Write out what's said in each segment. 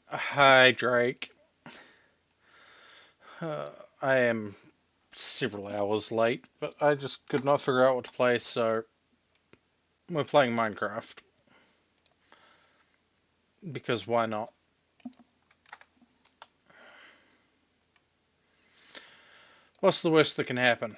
Hi, Drake. Uh, I am several hours late, but I just could not figure out what to play, so we're playing Minecraft. Because why not? What's the worst that can happen?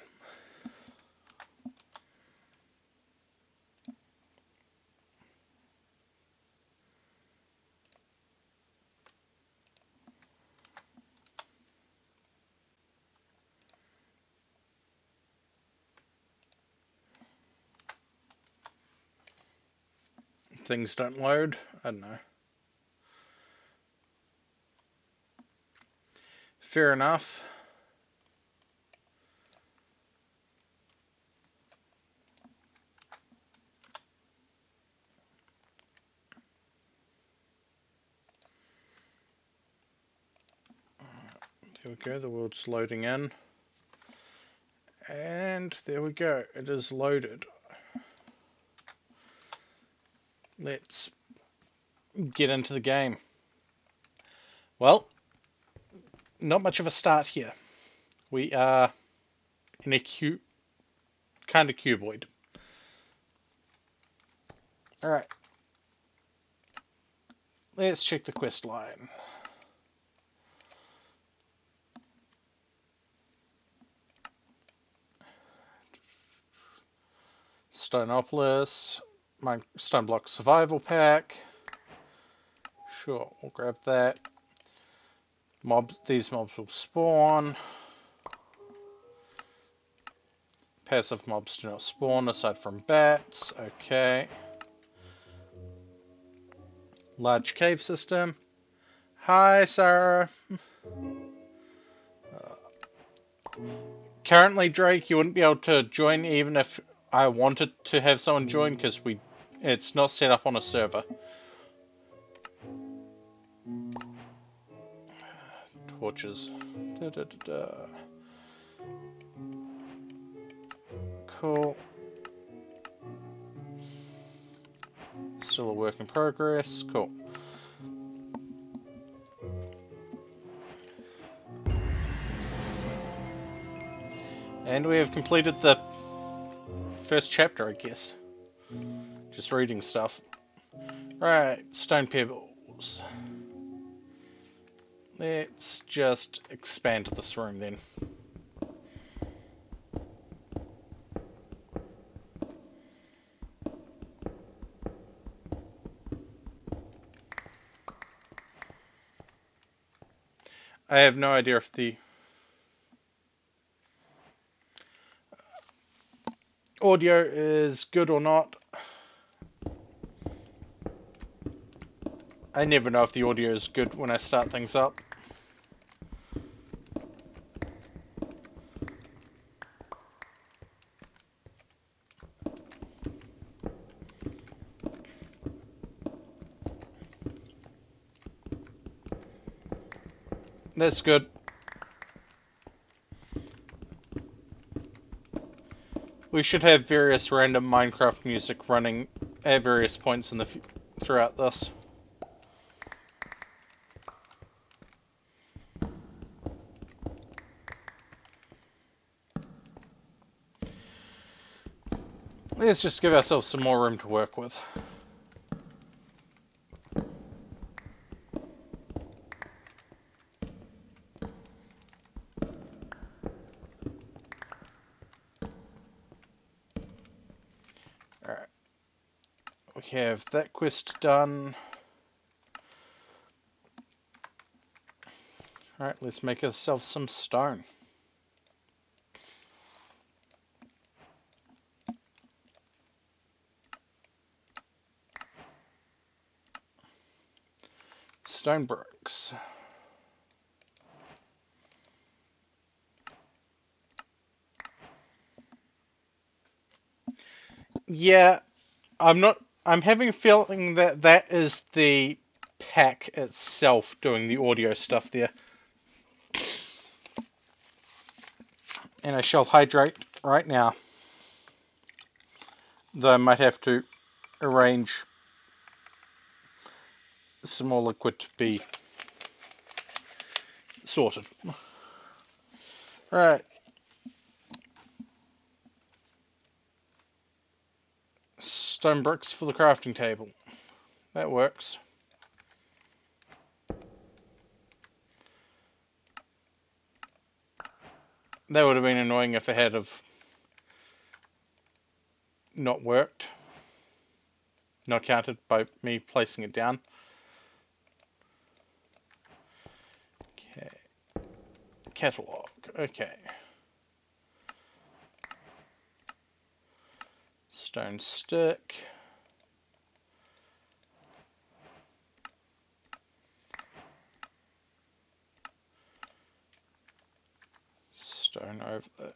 Things don't load? I don't know. Fair enough. There we go, the world's loading in. And there we go, it is loaded. Let's get into the game. Well, not much of a start here. We are in a kind of cuboid. Alright, let's check the quest line. Stoneopolis, my Stoneblock Survival Pack. Sure, we'll grab that. These mobs will spawn. Passive mobs do not spawn aside from bats. Okay. Large cave system. Hi, Sarah. Currently, Drake, you wouldn't be able to join even if I wanted to have someone join because it's not set up on a server. Torches. Da, da, da, da. Cool. Still a work in progress. Cool. And we have completed the first chapter, I guess. Just reading stuff. Right, stone pebbles. Let's just expand this room then. I have no idea if the audio is good or not. I never know if the audio is good when I start things up. That's good. We should have various random Minecraft music running at various points in the throughout this. Let's just give ourselves some more room to work with. Alright. We have that quest done. Alright, let's make ourselves some stone. Stone bricks. Yeah, I'm having a feeling that that is the pack itself doing the audio stuff there. And I shall hydrate right now. Though I might have to arrange some more liquid to be Sorted. Right. Stone bricks for the crafting table. That works. That would have been annoying if it had have not worked. Not counted by me placing it down. Okay. Catalog. Okay. Stone stick. Stone over the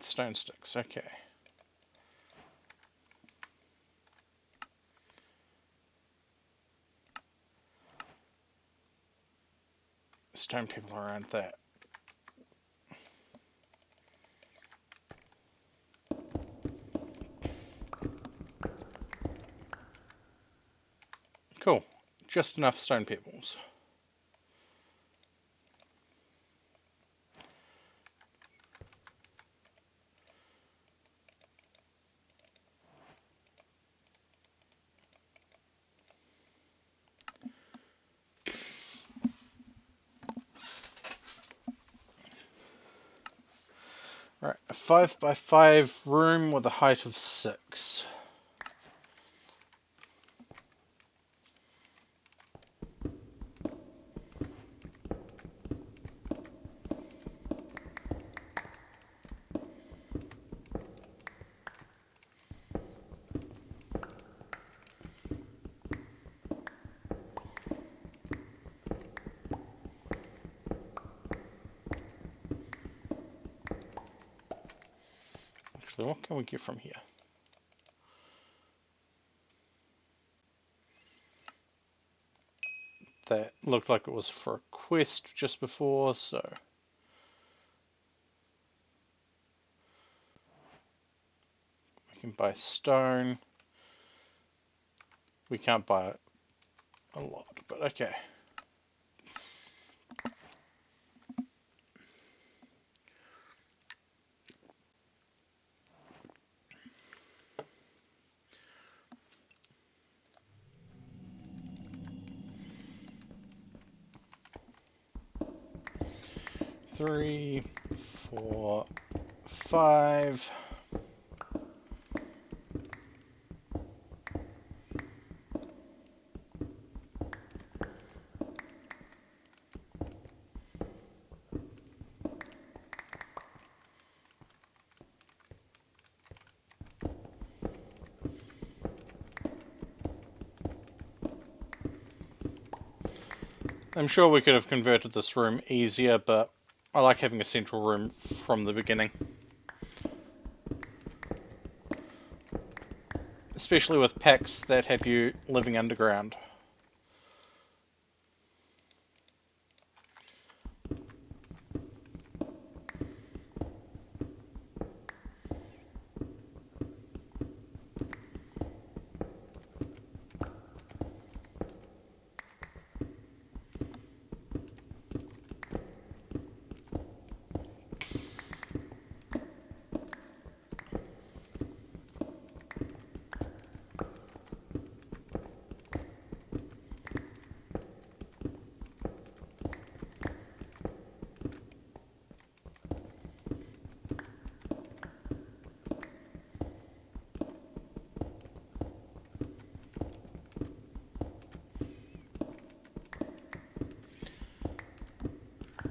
stone sticks. Okay. Stone people around that. Cool. Just enough stone pebbles. Right, a 5x5 room with a height of 6. Actually, what can we get from here? That looked like it was for a quest just before, so we can buy stone. We can't buy a lot, but okay. Three, 4, 5. I'm sure we could have converted this room easier, but I like having a central room from the beginning. Especially with packs that have you living underground.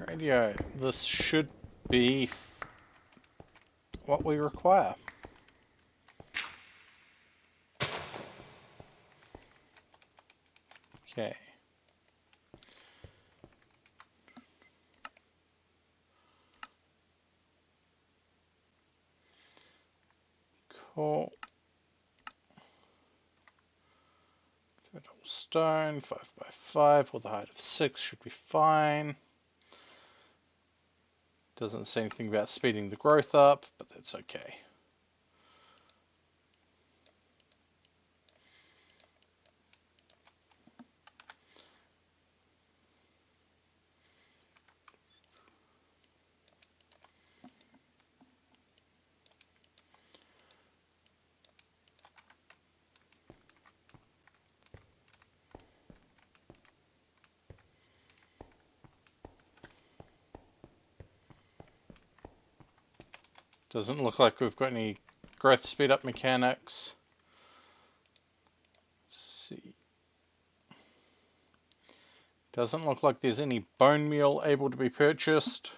Radio, this should be what we require. Okay. Cool. Fertile stone, 5x5 with a height of 6 should be fine. Doesn't say anything about speeding the growth up, but that's okay. Doesn't look like we've got any growth speed up mechanics. Let's see. Doesn't look like there's any bone meal able to be purchased.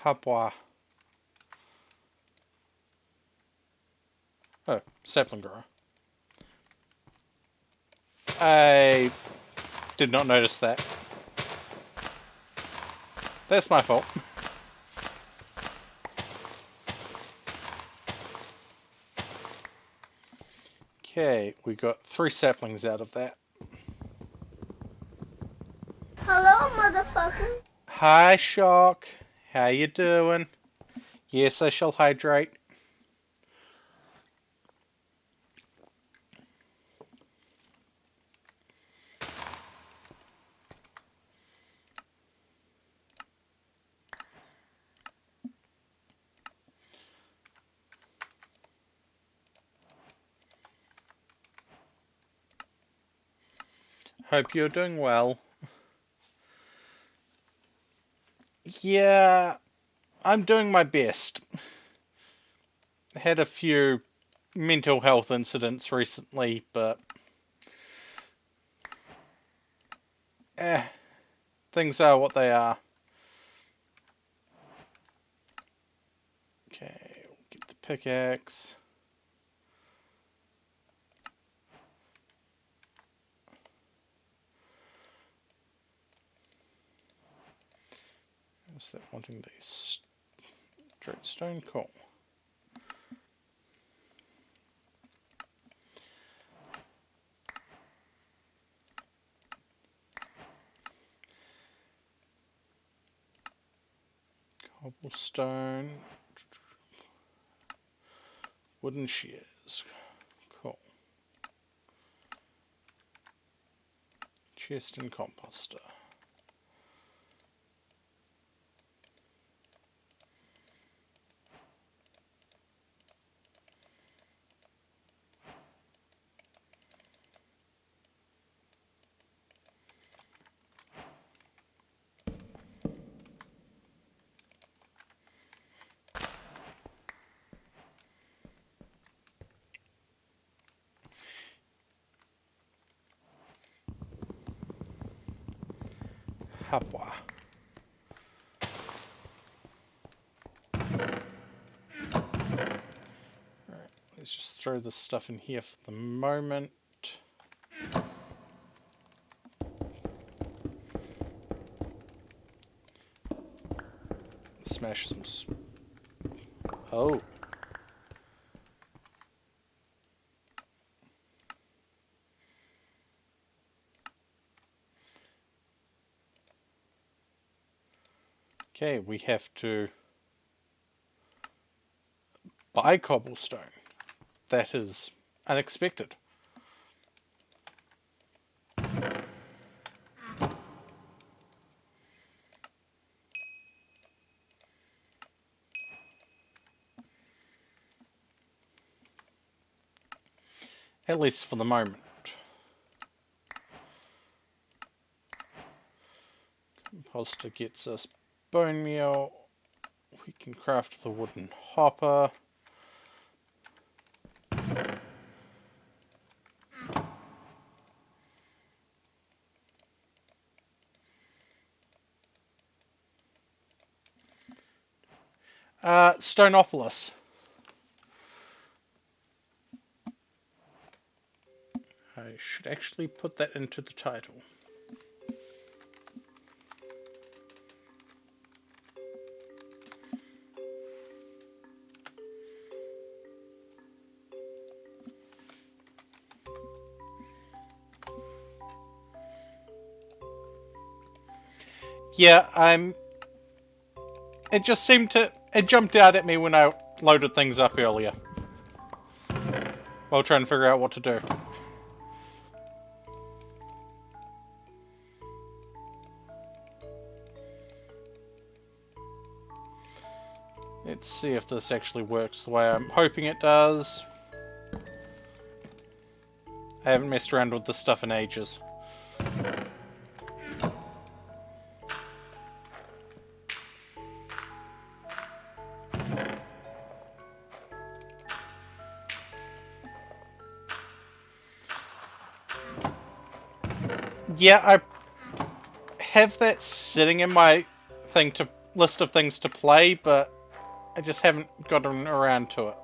Hapwa. Oh, sapling grower. I did not notice that. That's my fault. Okay, we got 3 saplings out of that. Hello, motherfucker. Hi, Shock. How you doing? Yes, I shall hydrate. Hope you're doing well. Yeah, I'm doing my best. Had a few mental health incidents recently, but things are what they are. Okay, we'll get the pickaxe. Is that wanting the straight stone? Cool. Cobblestone. Wooden shears. Cool. Chest and composter. Hapwa. Alright, let's just throw this stuff in here for the moment. Smash some... Oh. Okay, we have to buy cobblestone. That is unexpected. At least for the moment. Composter gets us bone meal. We can craft the wooden hopper. Stoneopolis. I should actually put that into the title. Yeah, it just seemed to... It jumped out at me when I loaded things up earlier. While trying to figure out what to do. Let's see if this actually works the way I'm hoping it does. I haven't messed around with this stuff in ages. Yeah, I have that sitting in my list of things to play, but I just haven't gotten around to it.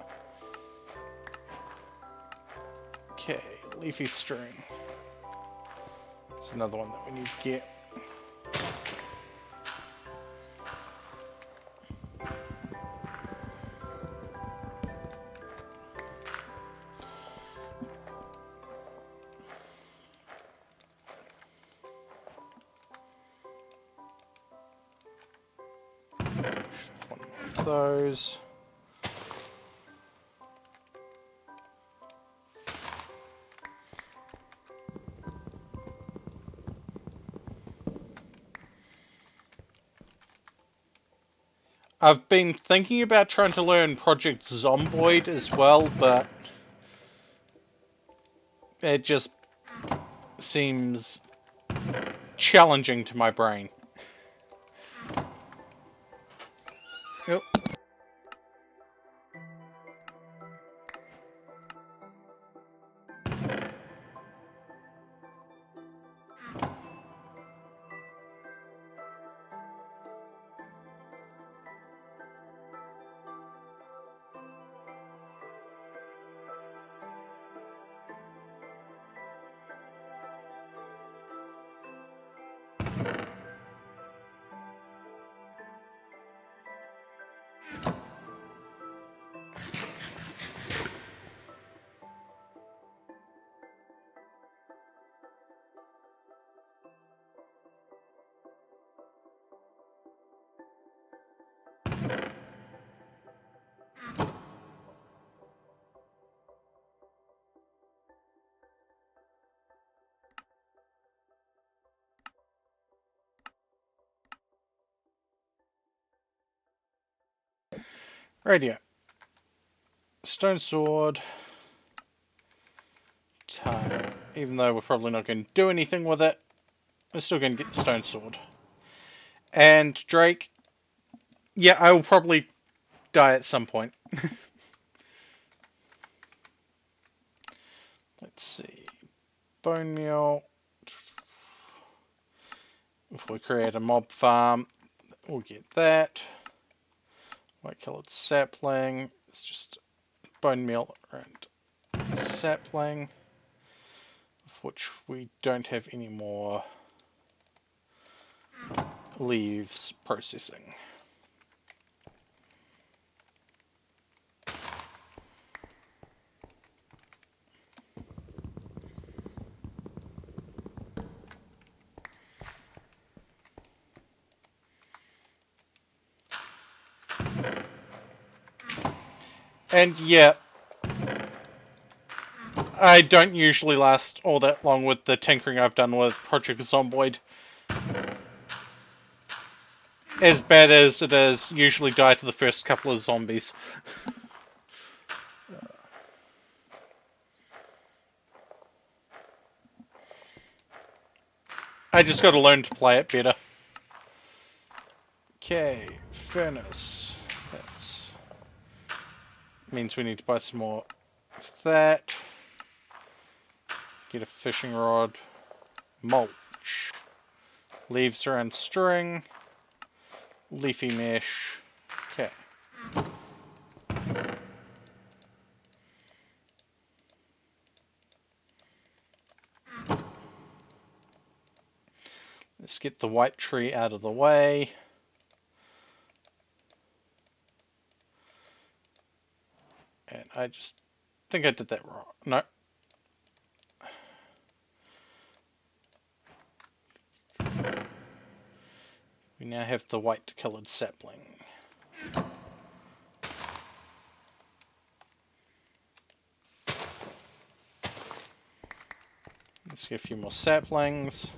Okay, leafy string. It's another one that we need to get. One more of those. I've been thinking about trying to learn Project Zomboid as well, but it just seems challenging to my brain. Yep. Radio. Stone sword. Time. Even though we're probably not going to do anything with it, we're still going to get the stone sword. And Drake. Yeah, I will probably die at some point. Let's see. Bone meal. If we create a mob farm, we'll get that. White colored sapling. It's just bone meal and sapling, of which we don't have any more leaves processing. And yeah, I don't usually last all that long with the tinkering I've done with Project Zomboid. As bad as it is, usually die to the first couple of zombies. I just gotta learn to play it better. Okay, furnace. That means we need to buy some more of that. Get a fishing rod. Mulch. Leaves around string. Leafy mesh. Okay. Let's get the white tree out of the way. And I just think I did that wrong. No. We now have the white colored sapling. Let's get a few more saplings.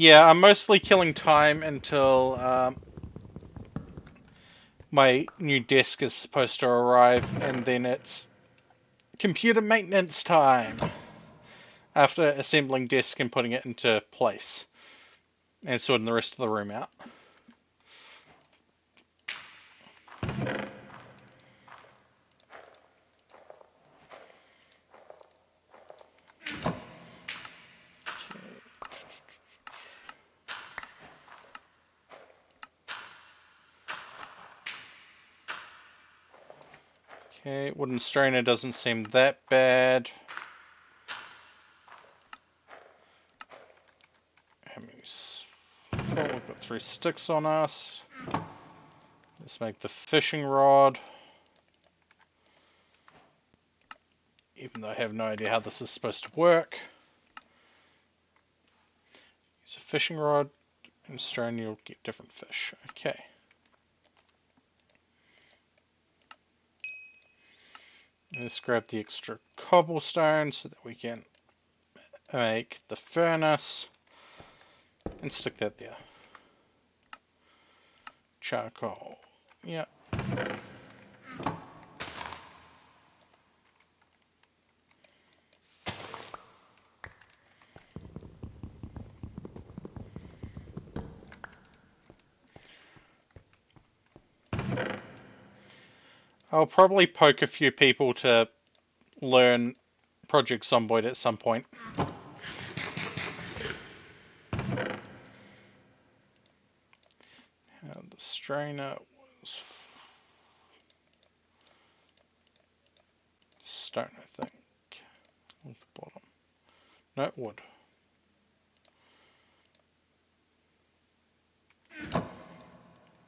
Yeah, I'm mostly killing time until my new desk is supposed to arrive, and then it's computer maintenance time after assembling desk and putting it into place and sorting the rest of the room out. Okay, wooden strainer doesn't seem that bad. We've got 3 sticks on us. Let's make the fishing rod. Even though I have no idea how this is supposed to work. Use a fishing rod and strainer, you'll get different fish. Okay. Let's grab the extra cobblestone so that we can make the furnace and stick that there. Charcoal. Yeah. I'll probably poke a few people to learn Project Zomboid at some point. The strainer was stone, I think. At the bottom. No, wood.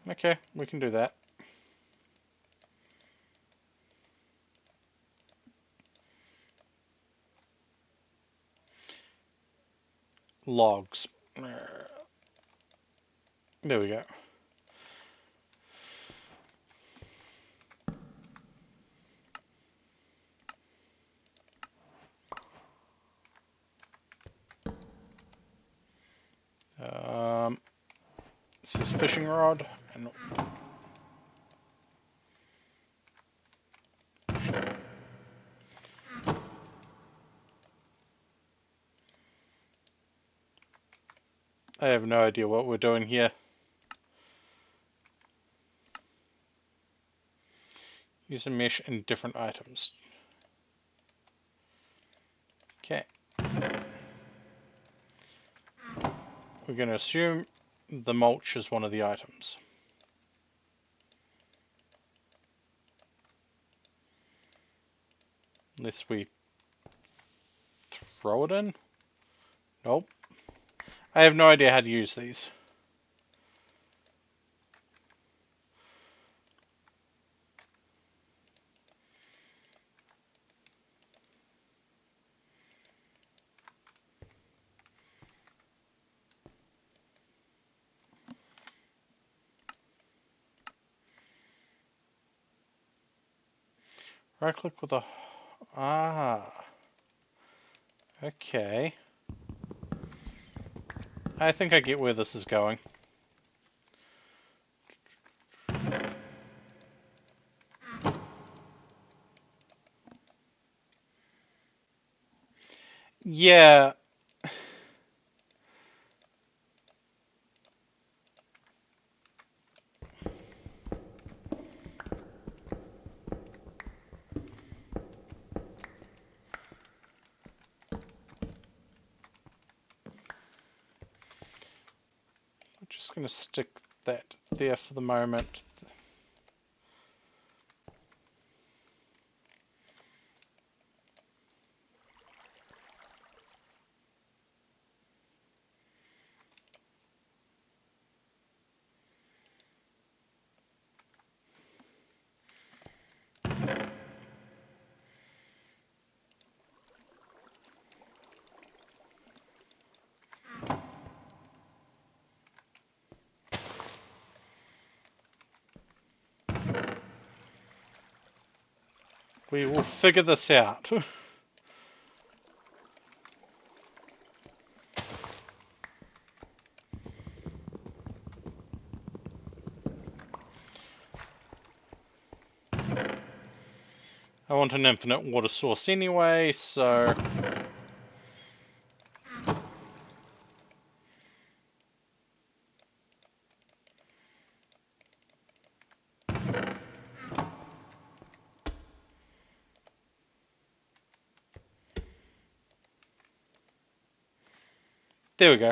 Okay, we can do that. Logs. There we go. This is fishing rod and I have no idea what we're doing here. Use a mesh in different items. Okay. We're going to assume the mulch is one of the items. Unless we throw it in? Nope. I have no idea how to use these. Right click with a... Ah. Okay. I think I get where this is going. Yeah. We're just going to stick that there for the moment. We will figure this out. I want an infinite water source anyway, so... There we go.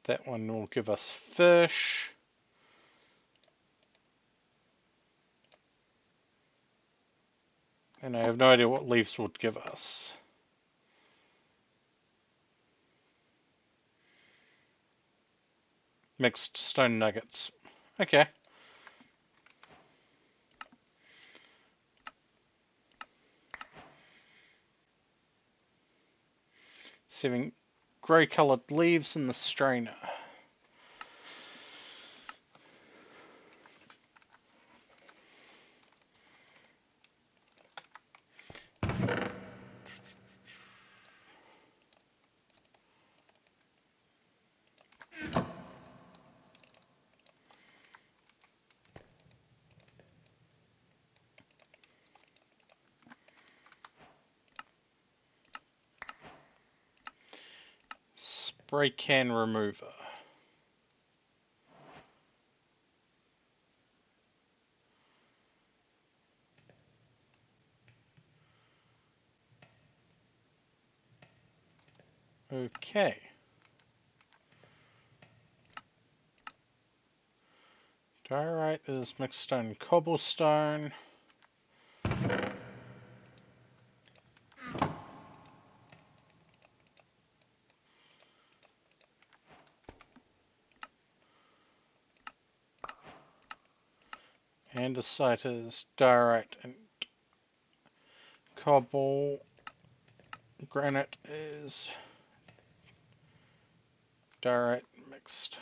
That one will give us fish. And I have no idea what leaves would give us. Mixed stone nuggets. Okay. Saving grey coloured leaves in the strainer. Spray can remover. Okay. Diorite is mixed stone cobblestone. Andesite is diorite and cobble. Granite is diorite mixed.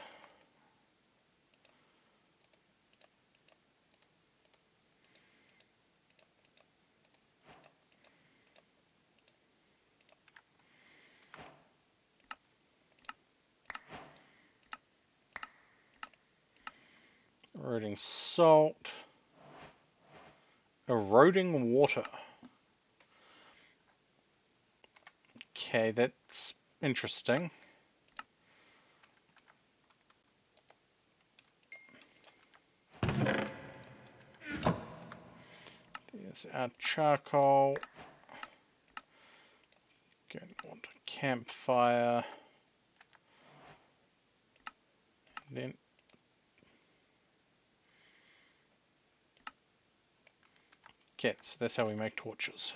Eroding salt. Eroding water. Okay, that's interesting. There's our charcoal. Going to want a campfire. Then okay, so that's how we make torches.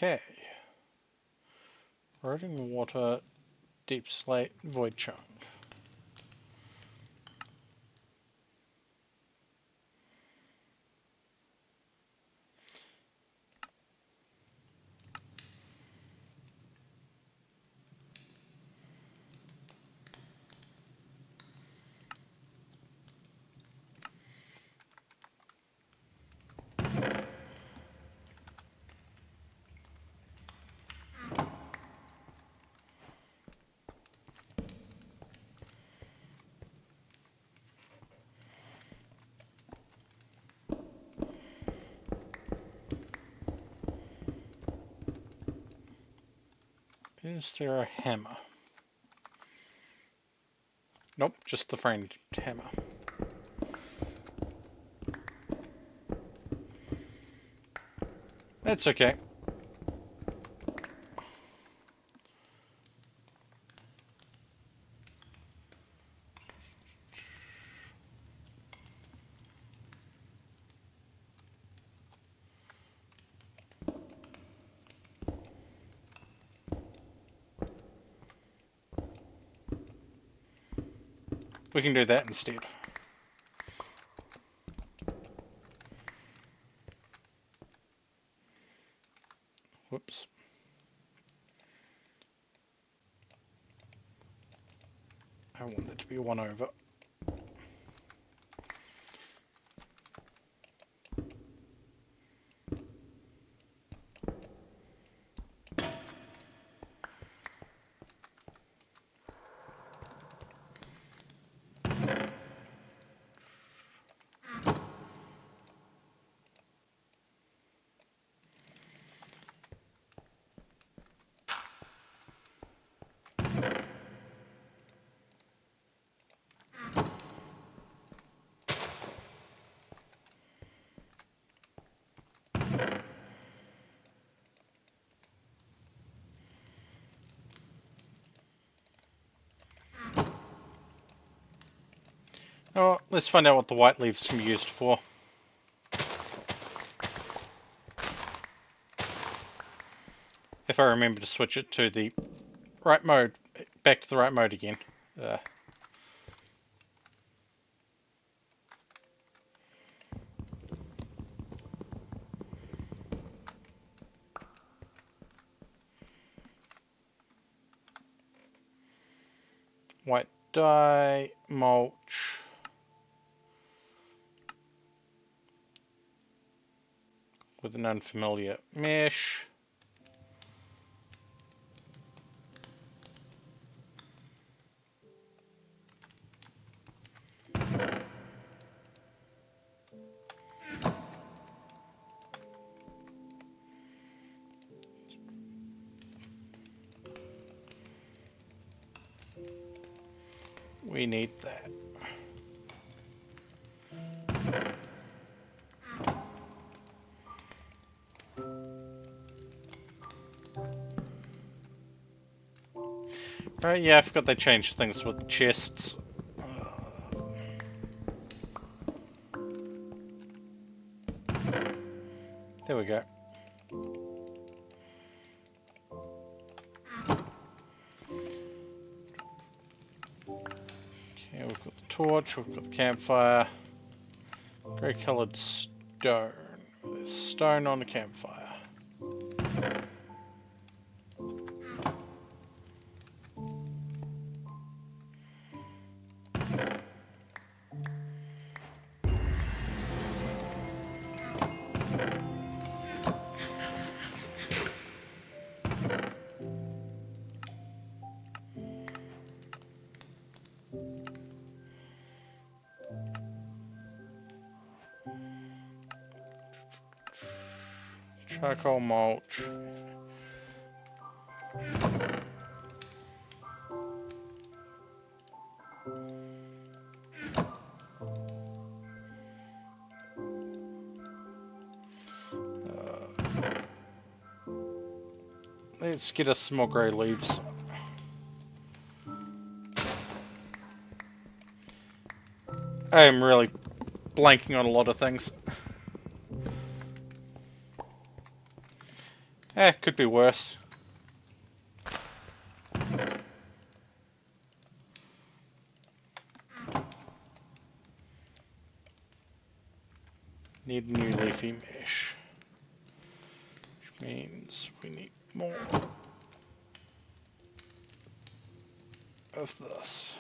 Okay. Eroding water, deep slate, void chunk. Is there a hammer? Nope, just the framed hammer. That's okay. We can do that instead. Whoops. I want that to be 1 over. Oh, let's find out what the white leaves can be used for. If I remember to switch it to the right mode, back to the right mode again. White dye, mulch. With an unfamiliar mesh. We need that. Yeah, I forgot they changed things with chests. There we go. Okay, we've got the torch, we've got the campfire. Grey coloured stone. There's stone on the campfire. Charcoal mulch. Let's get us some more grey leaves. I am really blanking on a lot of things. Could be worse. Need new leafy mesh. Which means we need more of this.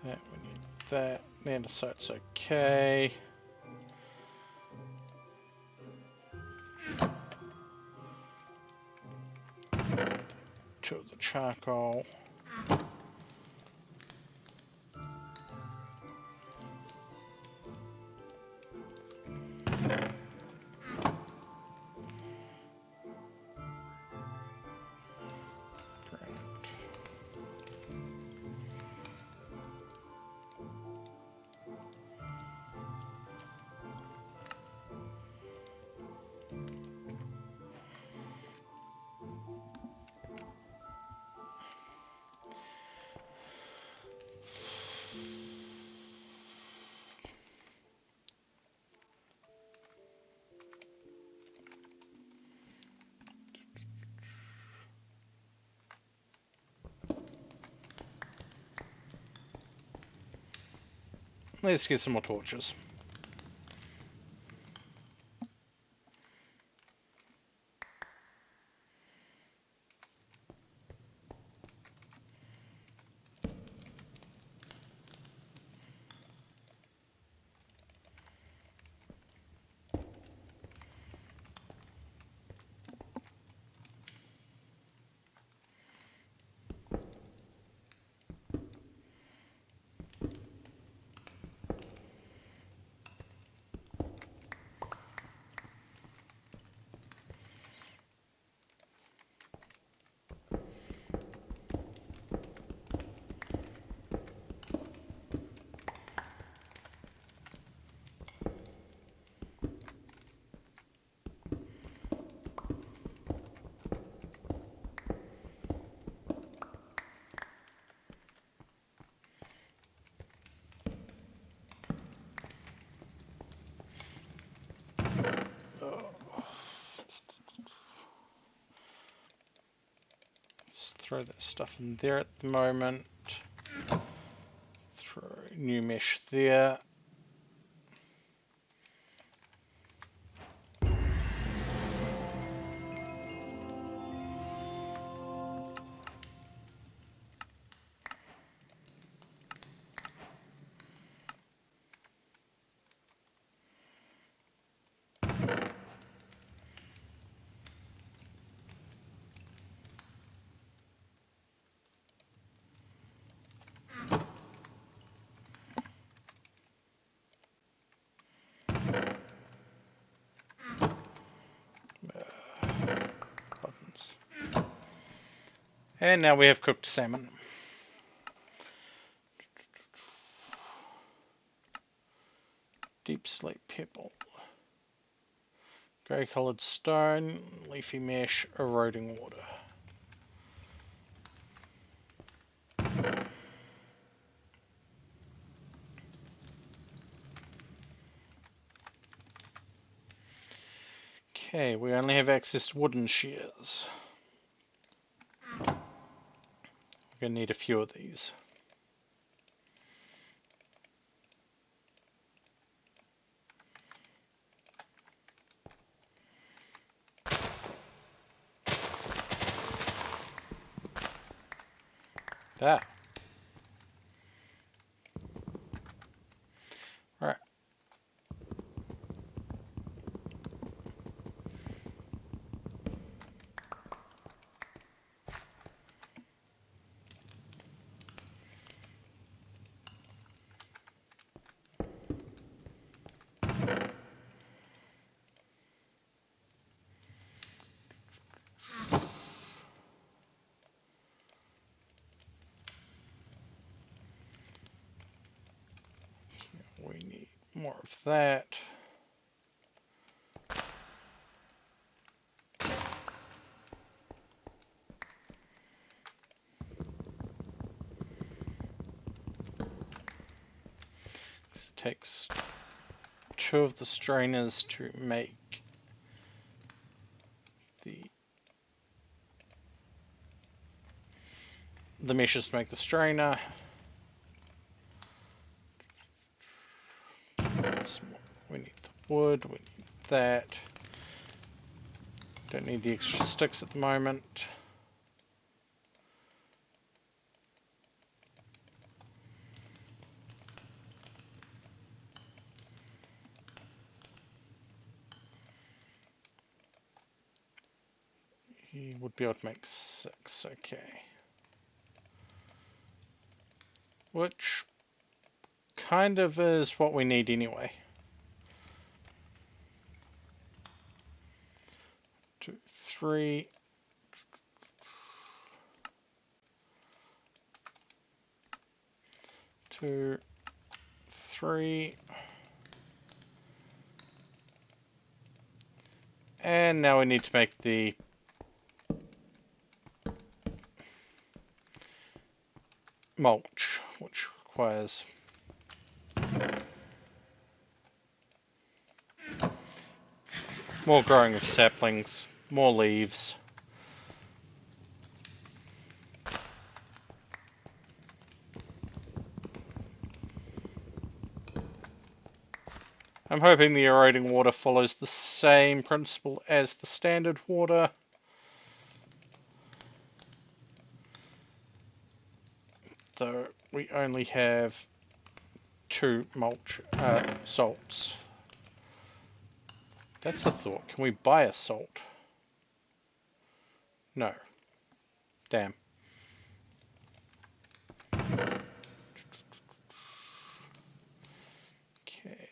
That, we need that. Andesite's okay. Two of the charcoal. Let's get some more torches. Let's throw that stuff in there at the moment. Throw new mesh there. Buttons. And now we have cooked salmon. Deep slate pebble. Grey coloured stone, leafy mesh, eroding water. Okay, we only have access to wooden shears. We're going to need a few of these. There. Right. We need more of that. It takes two of the strainers to make the meshes to make the strainer. We need the wood, we need that. Don't need the extra sticks at the moment. We would be able to make 6, okay. Which kind of is what we need anyway. 2, 3. 2, 3. And now we need to make the mulch, which requires more growing of saplings, more leaves. I'm hoping the eroding water follows the same principle as the standard water. Though we only have 2 mulch salts. That's a thought. Can we buy a salt? No. Damn. Okay.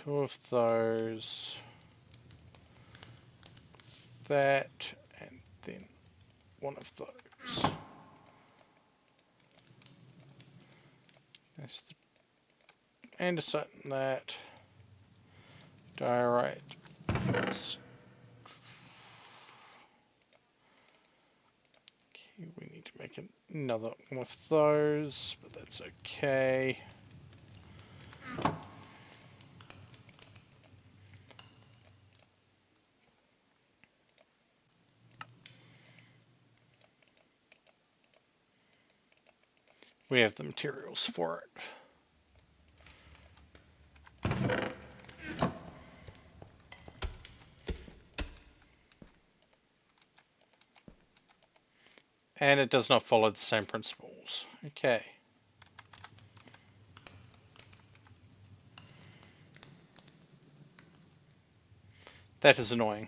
2 of those. That, and then 1 of those. That's the andesite in that. Diorite. Okay, we need to make another one of those, but that's okay. We have the materials for it. And it does not follow the same principles. Okay. That is annoying.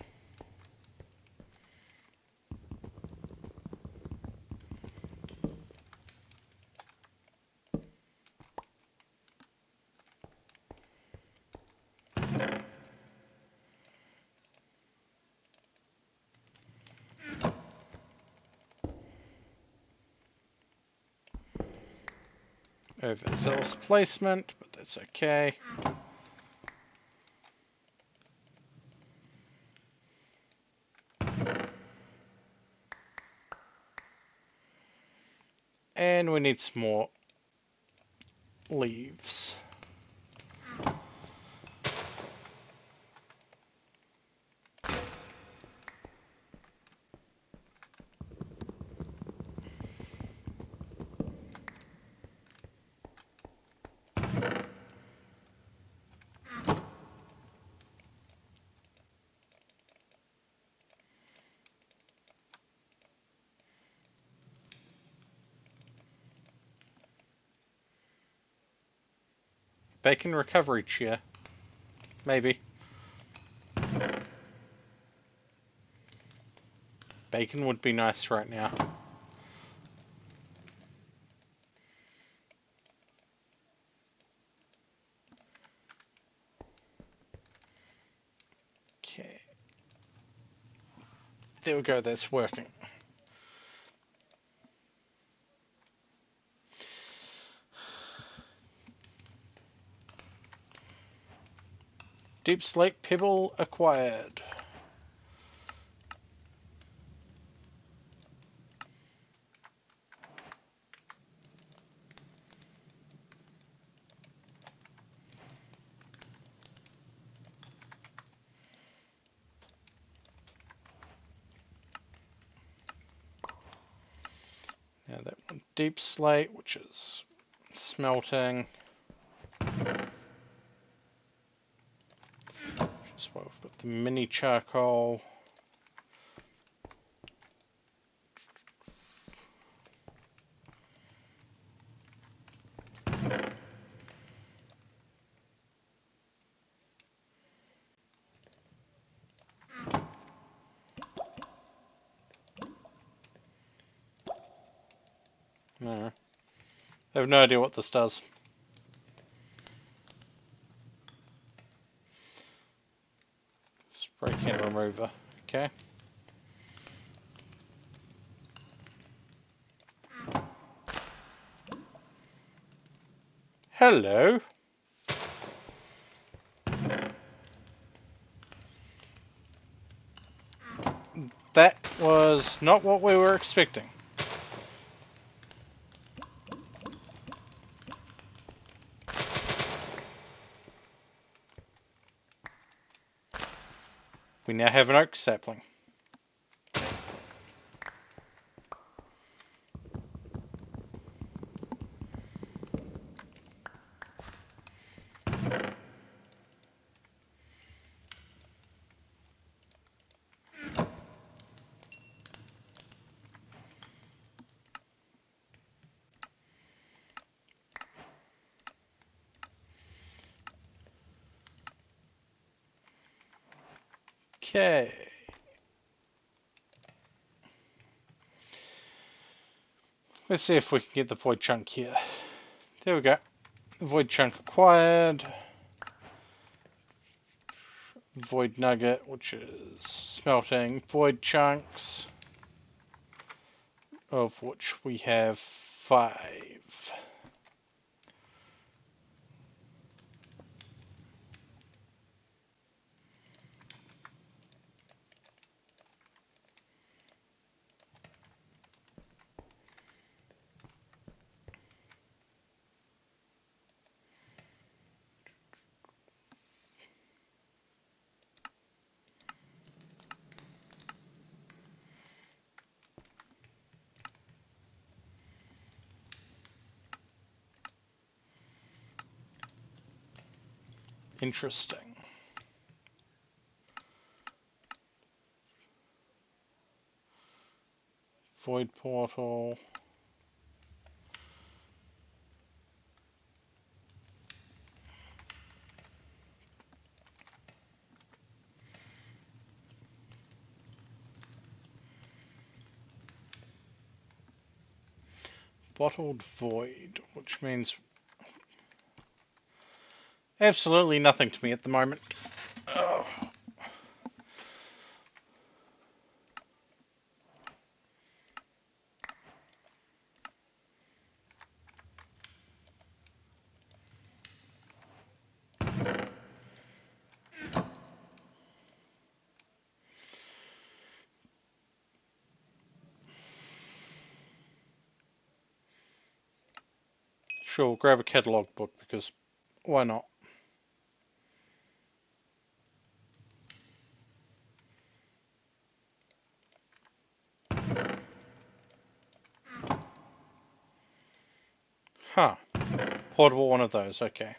Overzealous placement, but that's okay. And we need some more leaves. Bacon recovery chair. Maybe. Bacon would be nice right now. Okay. There we go, that's working. Deep slate pebble acquired. Now that one deep slate, which is smelting. That's why we've got the mini charcoal. No. I have no idea what this does. Spray can remover. Okay. Hello. That was not what we were expecting. We now have an oak sapling. Okay. Let's see if we can get the void chunk here. There we go. Void chunk acquired. Void nugget, which is smelting void chunks, of which we have 5. Interesting. Void portal. Bottled void, which means absolutely nothing to me at the moment. Oh. Sure, we'll grab a catalogue book because why not? Huh. Portable one of those, okay.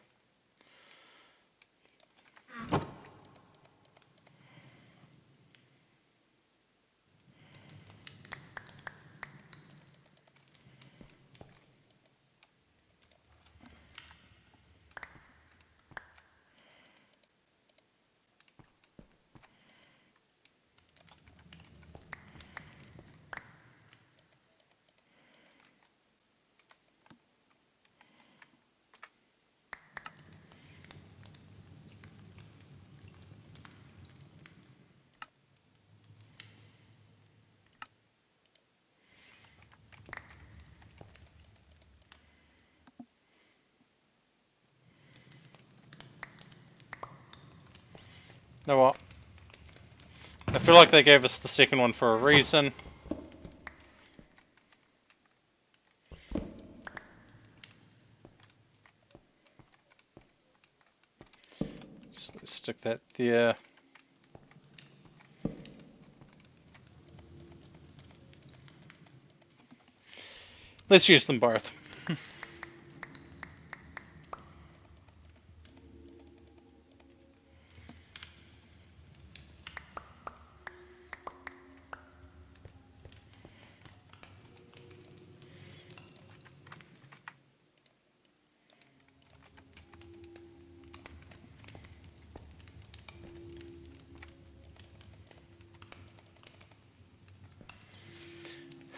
You know what? I feel like they gave us the second one for a reason. So let's stick that there. Let's use them both.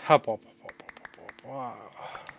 Hop, hop, hop, hop, hop, hop, hop.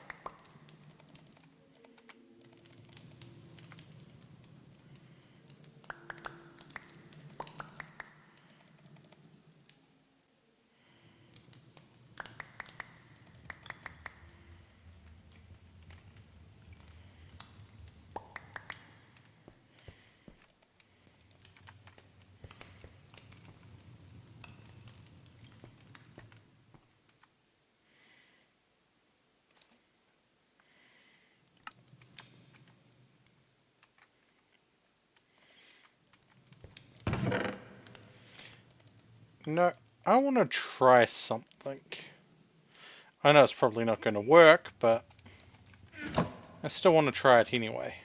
No, I want to try something. I know it's probably not going to work, but I still want to try it anyway.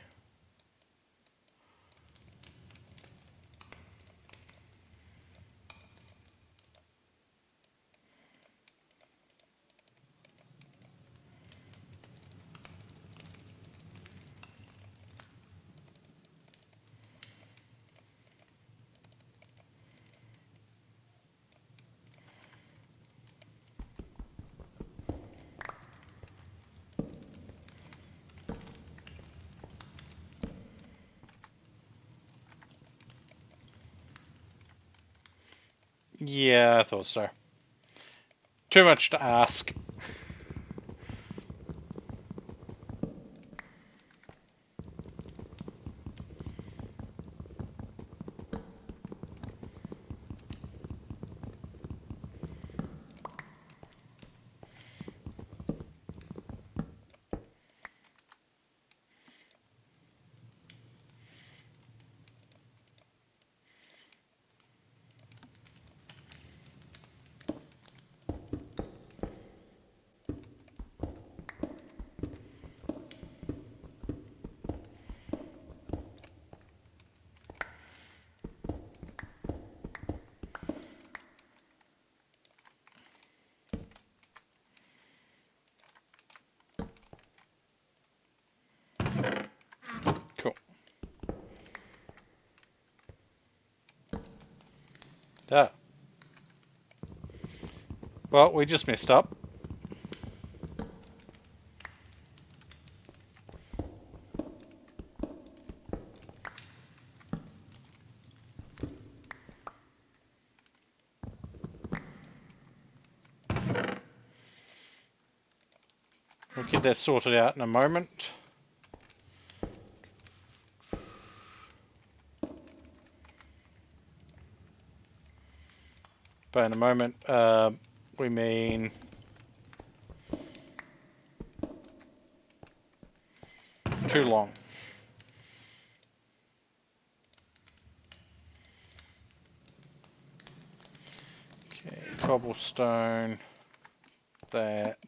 Yeah, I thought so. Too much to ask. Cool. Ah. Well, we just messed up. We'll get that sorted out in a moment. By in a moment, we mean too long. Okay, cobblestone, that.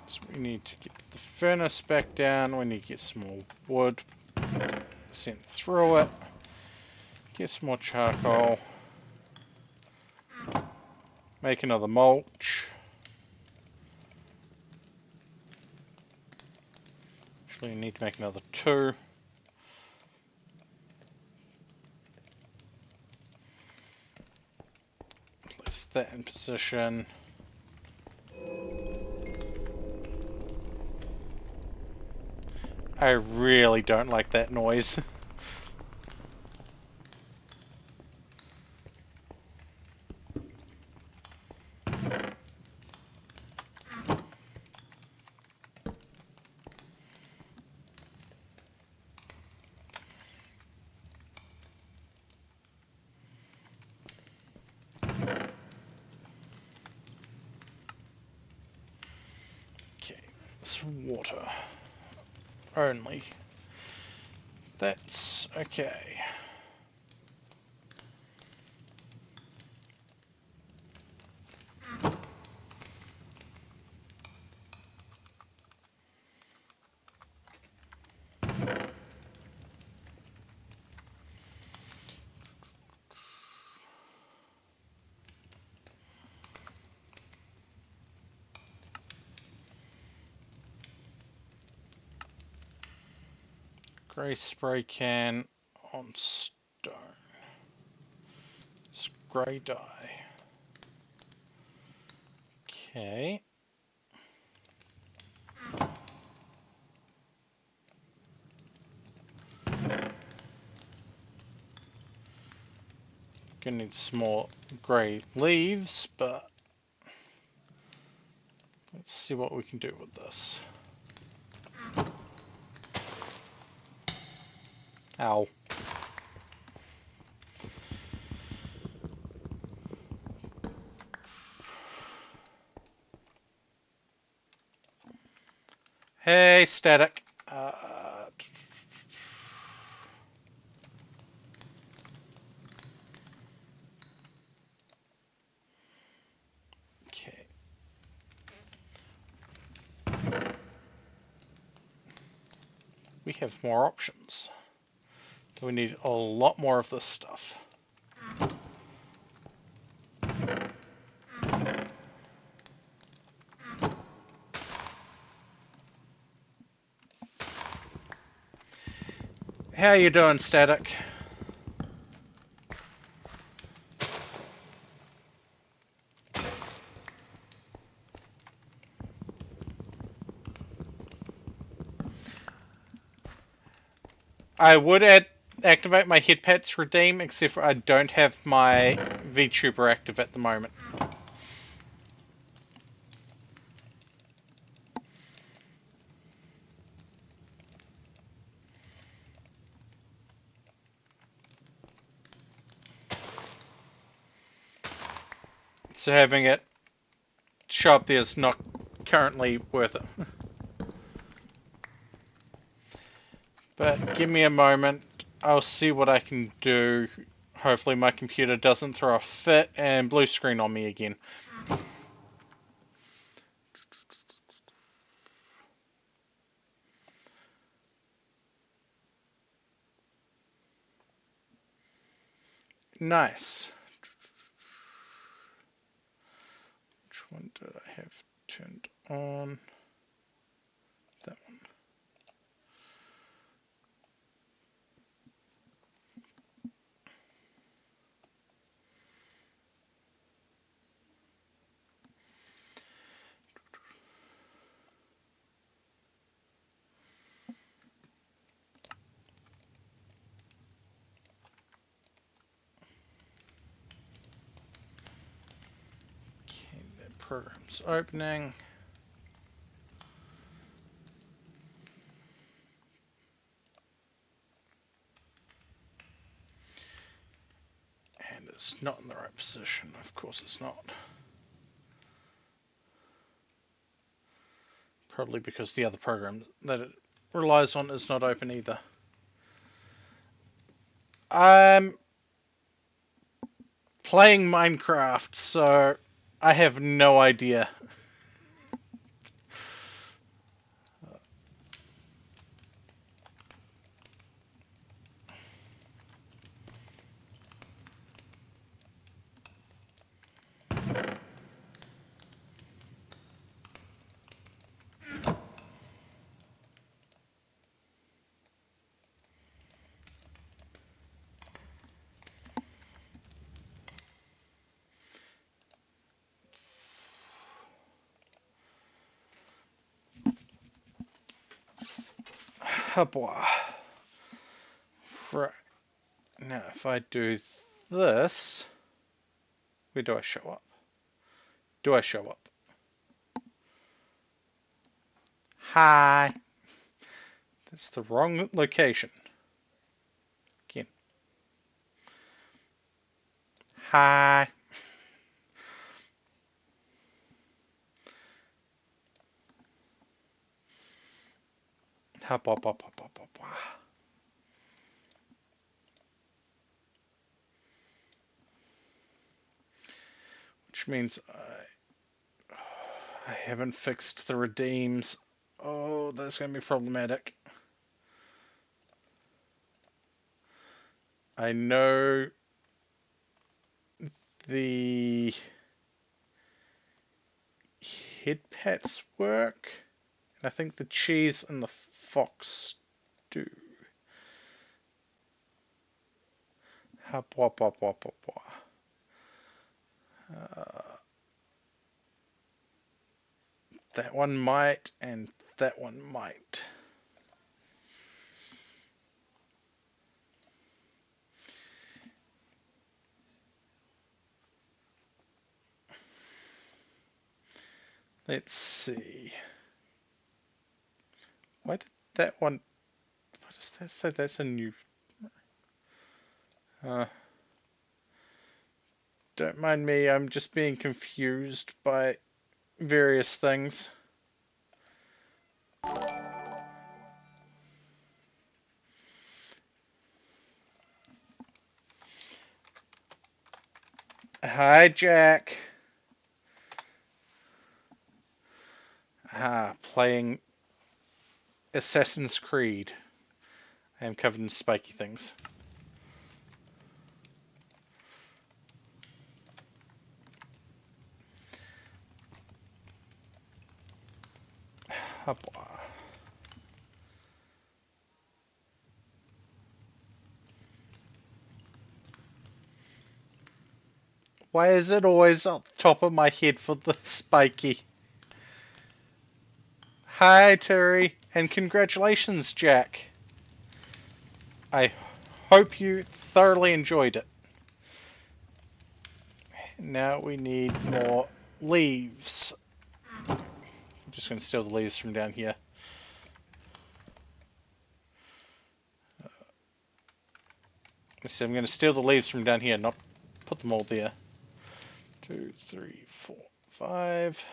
So we need to get the furnace back down, we need to get some more wood sent through it, get some more charcoal, make another mulch. Actually, we need to make another 2. Place that in position. I really don't like that noise. Okay, it's water only. That's okay. Grey spray can on stone. It's grey dye. Okay. Gonna need some more grey leaves, but let's see what we can do with this. Ow. Hey, static. Okay. We have more options. We need a lot more of this stuff. How you doing, static? I would activate my headpats redeem, except for I don't have my VTuber active at the moment. So having it show up there is not currently worth it. But give me a moment. I'll see what I can do. Hopefully my computer doesn't throw a fit and blue screen on me again. Nice. Which one did I have turned on? That one. Okay, that program's opening. And it's not in the right position. Of course it's not. Probably because the other program that it relies on is not open either. I'm playing Minecraft, so I have no idea. Oh boy. Right. Now, if I do this, where do I show up? Do I show up? Hi. That's the wrong location. Again. Hi. Hop, hop, hop, hop, hop, hop. Which means I haven't fixed the redeems. Oh, that's going to be problematic. I know the head pats work, and I think the cheese and the fox do. Hop, hop, hop, hop, hop, hop. That one might, and that one might. Let's see. Why did that one... What does that say? That's a new... Uh, don't mind me, I'm just being confused by various things. Hi, Jack. Playing Assassin's Creed. I am covered in spiky things. Why is it always on top of my head for the spiky? Hi, Terry, and congratulations, Jack. I hope you thoroughly enjoyed it. Now we need more leaves. I'm just going to steal the leaves from down here. So I'm going to steal the leaves from down here, not put them all there. 2, 3, 4, 5.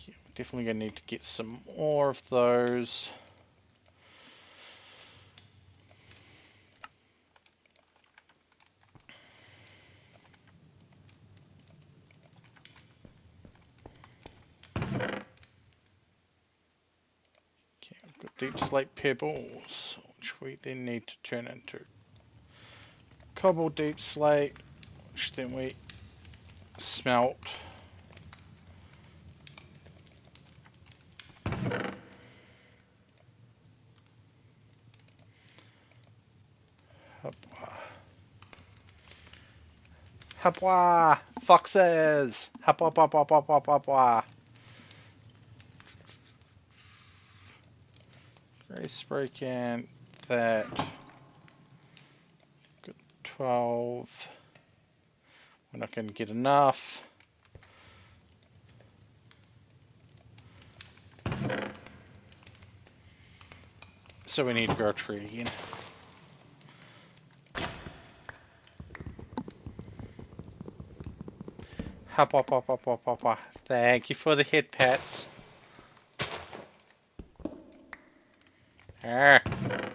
Yeah, definitely going to need to get some more of those. Okay, I've got deep slate pebbles, which we then need to turn into cobble deep slate, which then we smelt. Hapwa! Foxes! Hapwa, hapwa, hapwa, hapwa, hapwa. Grey spray can, that. Good 12. We're not going to get enough. So we need to grow a tree again. Hop, hop, hop, hop, hop, hop, hop. Thank you for the head pats.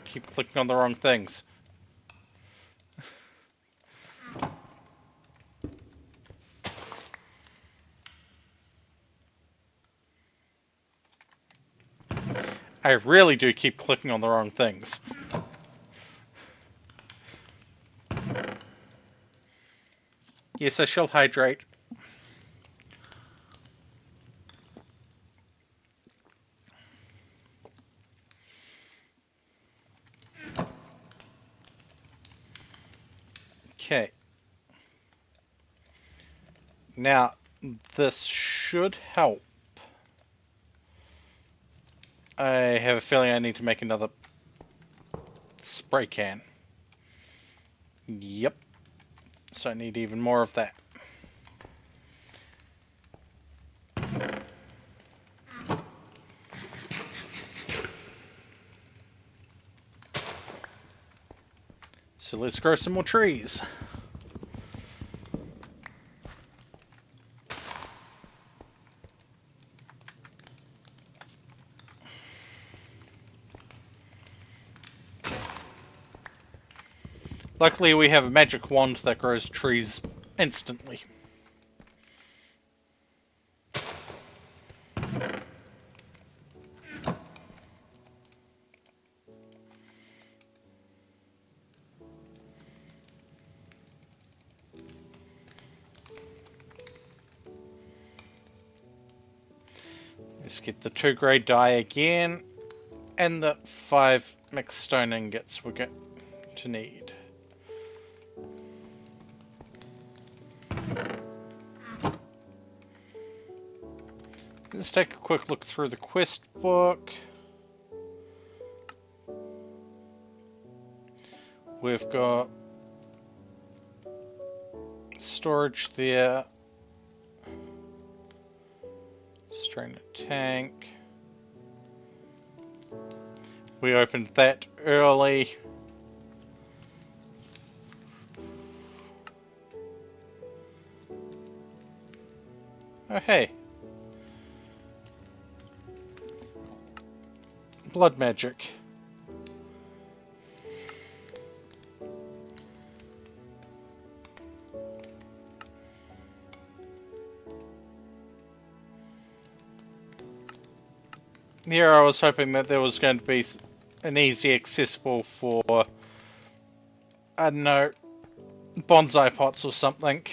Keep clicking on the wrong things. I really do keep clicking on the wrong things. Yes, I shall hydrate. Okay. Now, this should help. I have a feeling I need to make another spray can. Yep. So I need even more of that. So let's grow some more trees. Luckily we have a magic wand that grows trees instantly. Let's get the 2 grey dye again, and the 5 mixed stone ingots we're going to need. Let's take a quick look through the quest book. We've got storage there. Strain a tank. We opened that early. Oh hey. Blood magic. Here I was hoping that there was going to be an easy accessible for, I don't know, bonsai pots or something.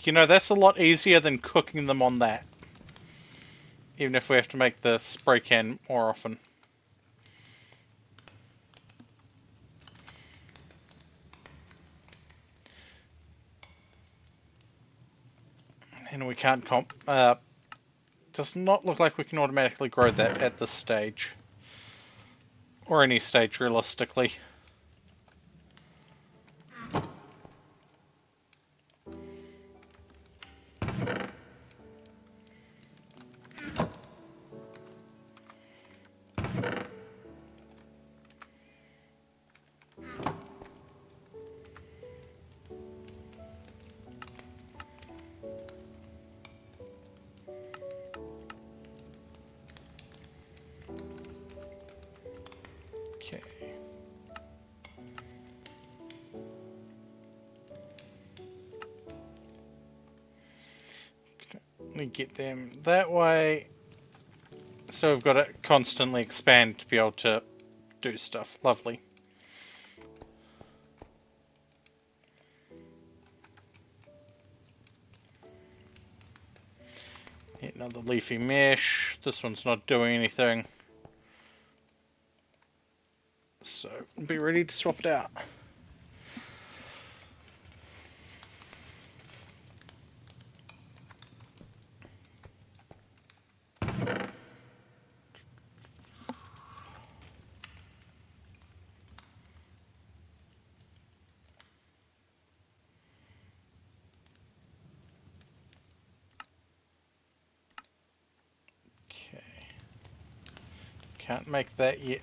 You know, that's a lot easier than cooking them on that. Even if we have to make the spray can more often. And we can't does not look like we can automatically grow that at this stage. Or any stage, realistically. Okay. We get them that way. So we've got to constantly expand to be able to do stuff. Lovely. Another leafy mesh. This one's not doing anything. So be ready to swap it out. Okay. Can't make that yet.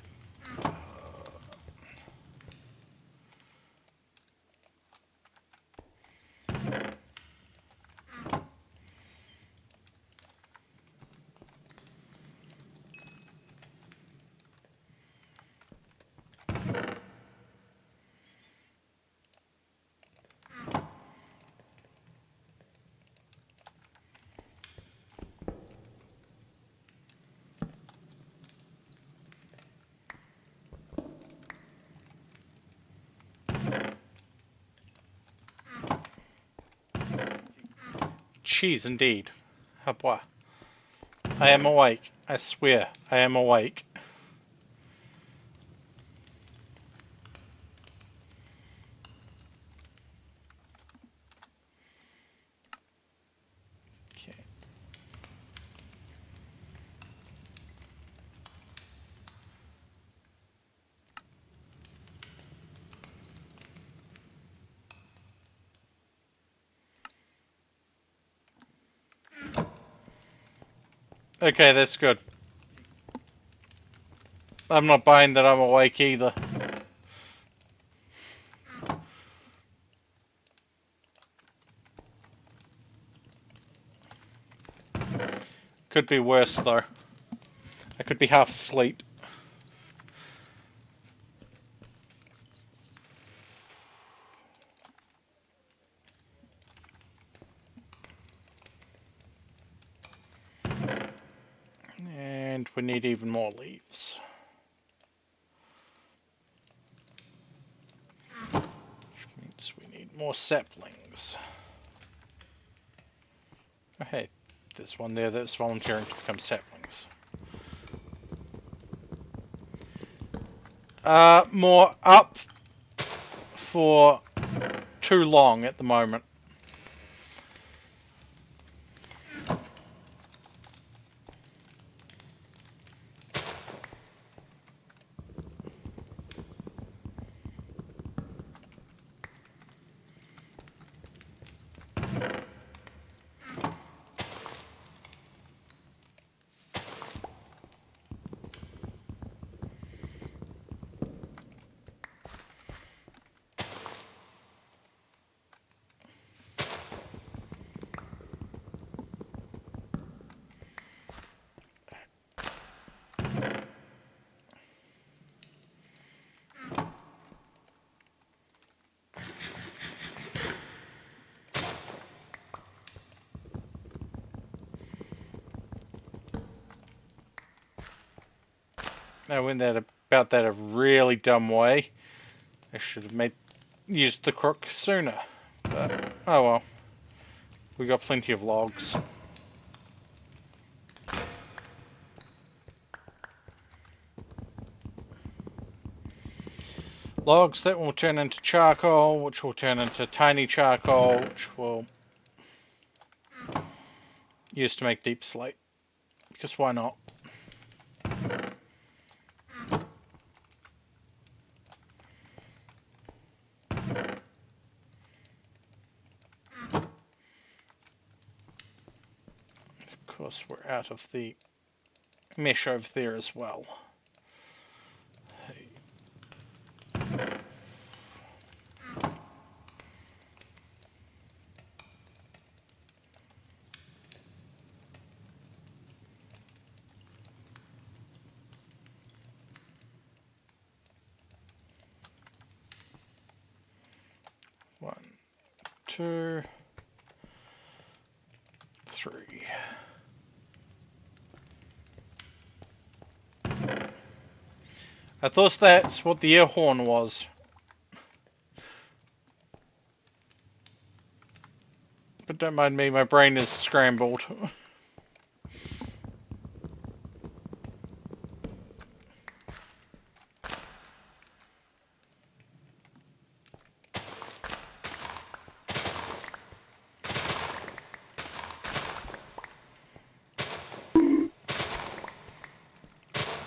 Cheese indeed. Habwa. I am awake. I swear, I am awake. Okay. Okay, that's good. I'm not buying that I'm awake either. Could be worse though. I could be half asleep. And we need even more leaves. Which means we need more saplings. Oh, hey, there's one there that's volunteering to become saplings. More up for too long at the moment. I went about that a really dumb way. I should have used the crook sooner. But, oh well. We got plenty of logs. Logs that will turn into charcoal, which will turn into tiny charcoal, which will use to make deep slate. Because why not? Of course, we're out of the mesh over there as well. One, two, three. I thought that's what the air horn was. But don't mind me, my brain is scrambled.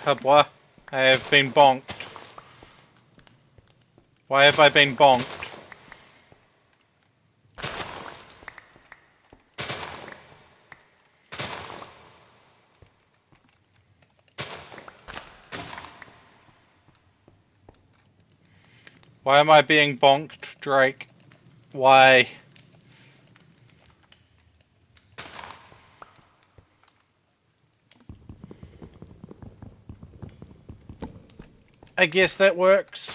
Habwa, I have been bonked. Why have I been bonked? Why am I being bonked, Drake? Why? I guess that works.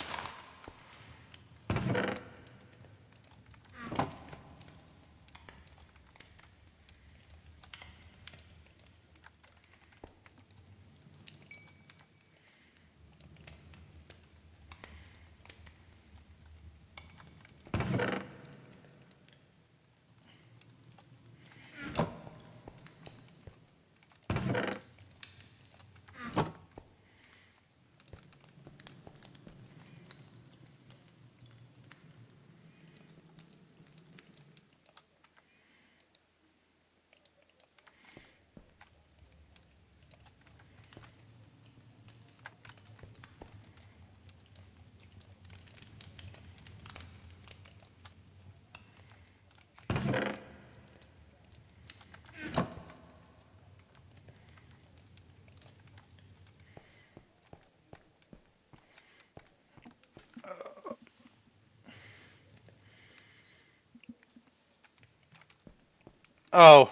Oh.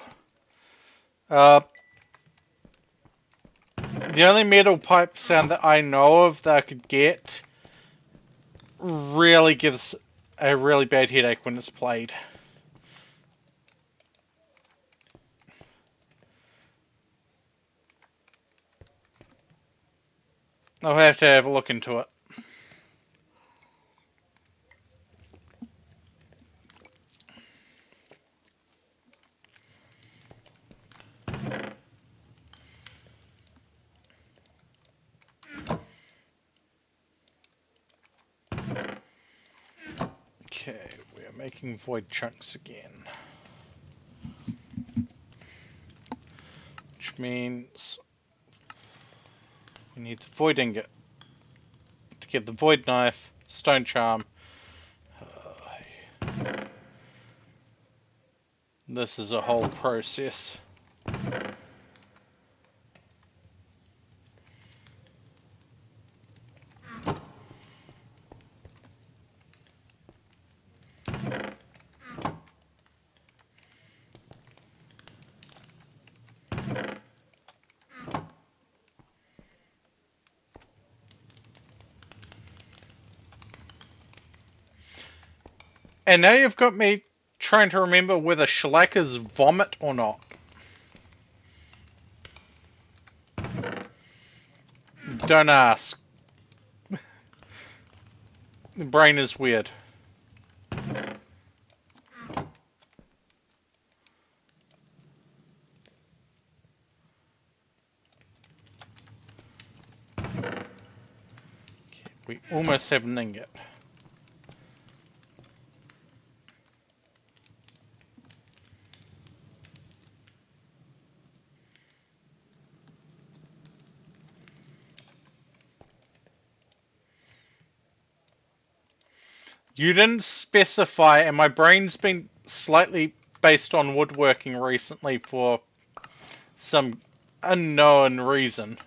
The only metal pipe sound that I know of that I could get really gives a really bad headache when it's played. I'll have to have a look into it. Okay, we are making void chunks again. Which means we need the void ingot to get the void knife, stone charm. This is a whole process. And now you've got me trying to remember whether shellac is vomit or not. Don't ask. The brain is weird. We almost have an ingot. You didn't specify, and my brain's been slightly based on woodworking recently for some unknown reason.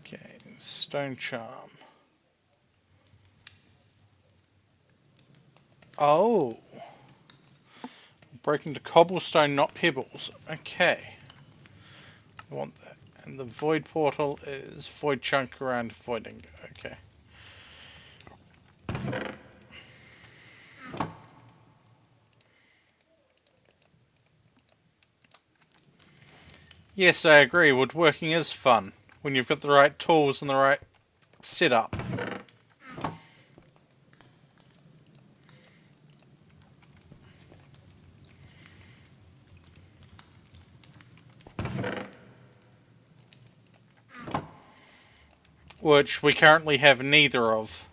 Okay, stone charm. Oh. Breaking to cobblestone, not pebbles. Okay. I want that. And the void portal is void chunk around void ingot. Okay. Yes, I agree. Woodworking is fun when you've got the right tools and the right setup. Which we currently have neither of.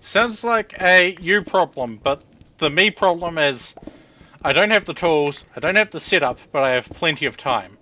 Sounds like a you problem, but the me problem is I don't have the tools, I don't have the setup, but I have plenty of time.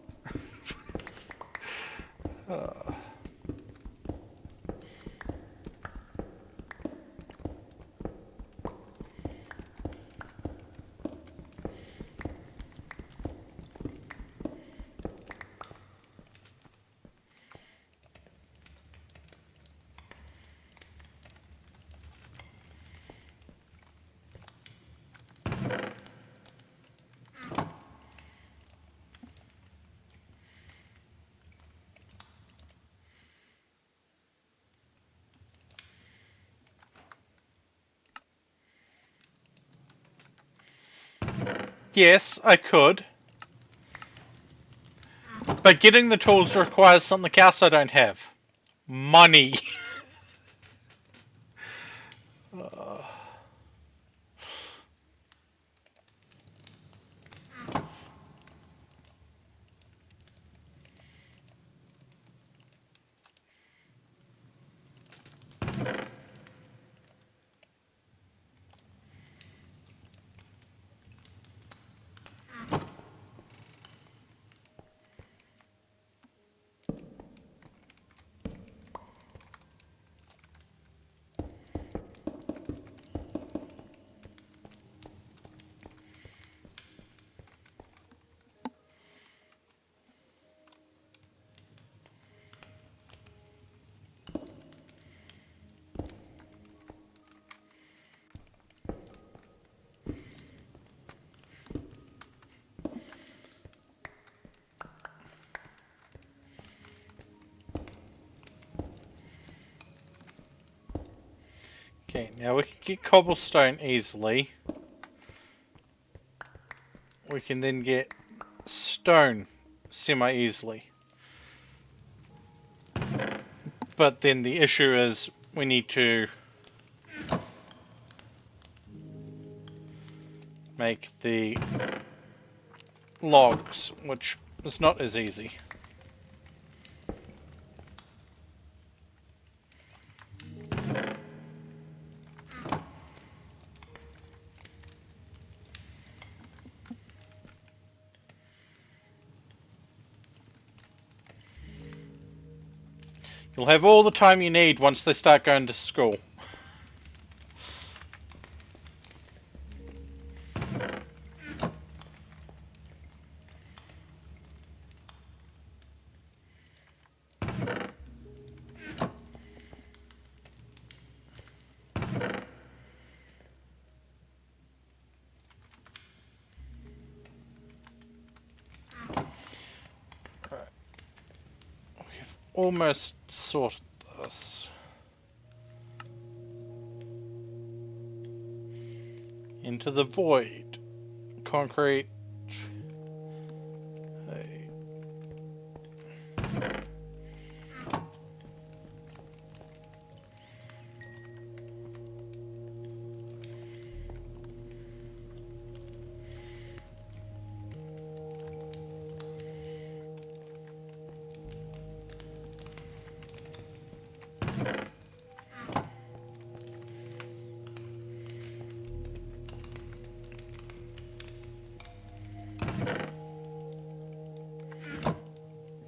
Yes, I could. But getting the tools requires something else I don't have. Money. Okay, now we can get cobblestone easily. We can then get stone semi-easily. But then the issue is we need to make the logs, which is not as easy. You'll have all the time you need once they start going to school. Right. We've almost sorted this. Into the void. Concrete. Hey.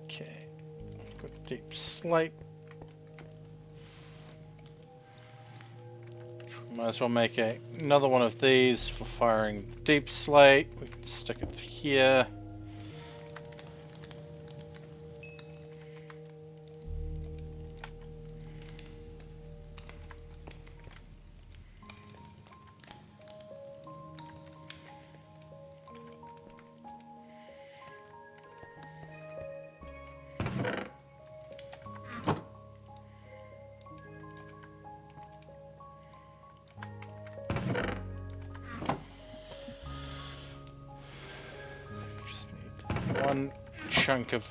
Okay. Got deep slate. Might as well make another one of these for firing deep slate. We can stick it here. Just need one chunk of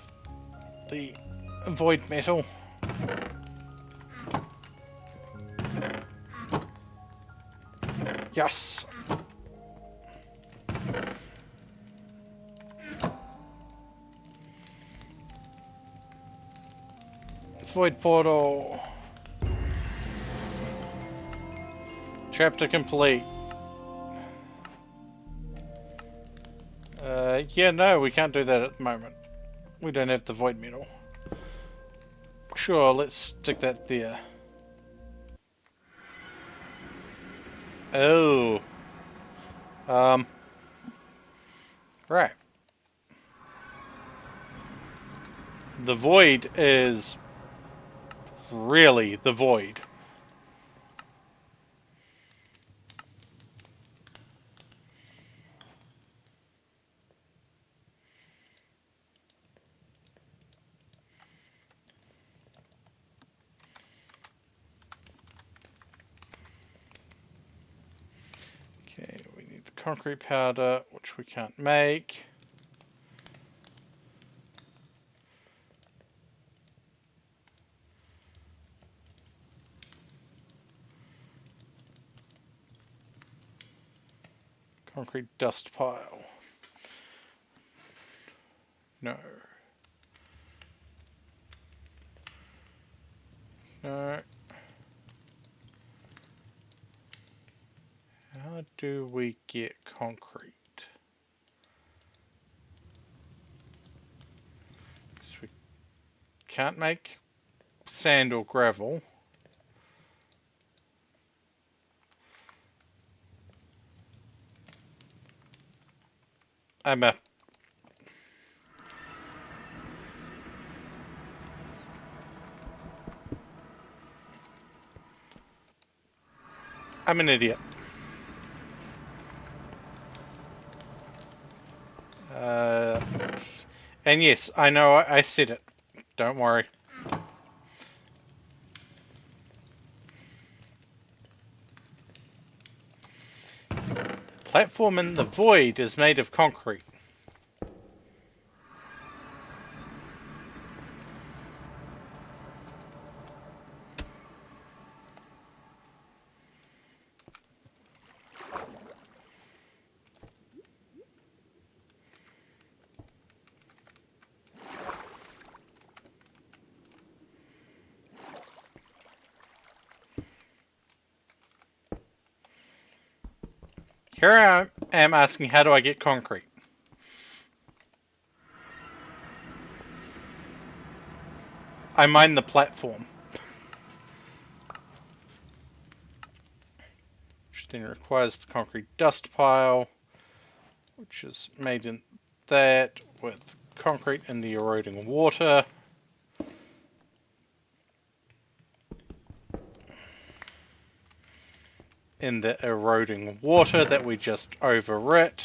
the void metal. Yes! Void portal. Chapter complete. Yeah, no, we can't do that at the moment. We don't have the void metal. Sure, let's stick that there. Oh. Right. The void is really the void. Okay, we need the concrete powder, which we can't make. Concrete dust pile. No. No. How do we get concrete? Because we can't make sand or gravel. I'm an idiot. And yes, I know I said it. Don't worry. The platform in the void is made of concrete. Here I am asking, how do I get concrete? I mine the platform. Which then requires the concrete dust pile, which is made in that with concrete in the eroding water. In the eroding water that we just overwrit.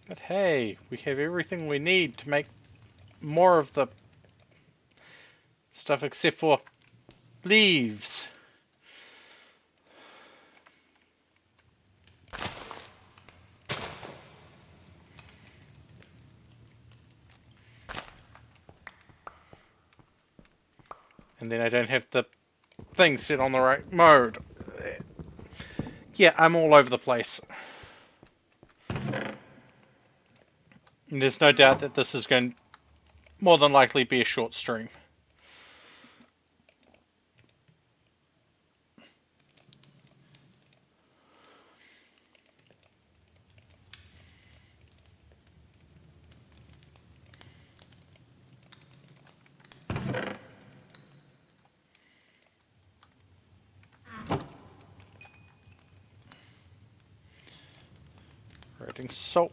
But hey, we have everything we need to make more of the stuff except for leaves. And then I don't have the thing set on the right mode. Yeah, I'm all over the place. And there's no doubt that this is going to more than likely be a short stream. Writing salt.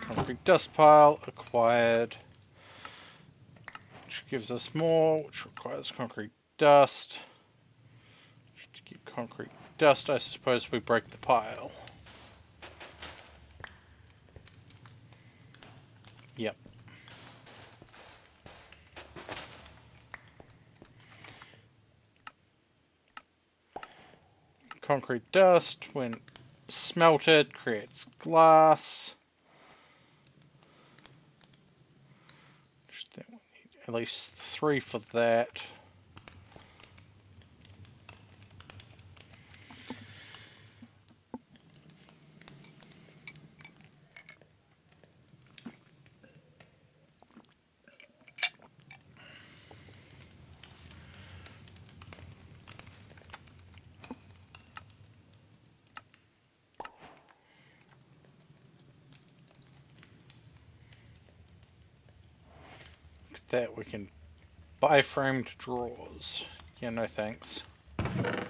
Concrete dust pile acquired, which gives us more, which requires concrete dust. To get concrete dust, I suppose we break the pile. Yep. Concrete dust, when smelted, creates glass. Then we need at least 3 for that. That we can buy framed drawers. Yeah, no thanks. Then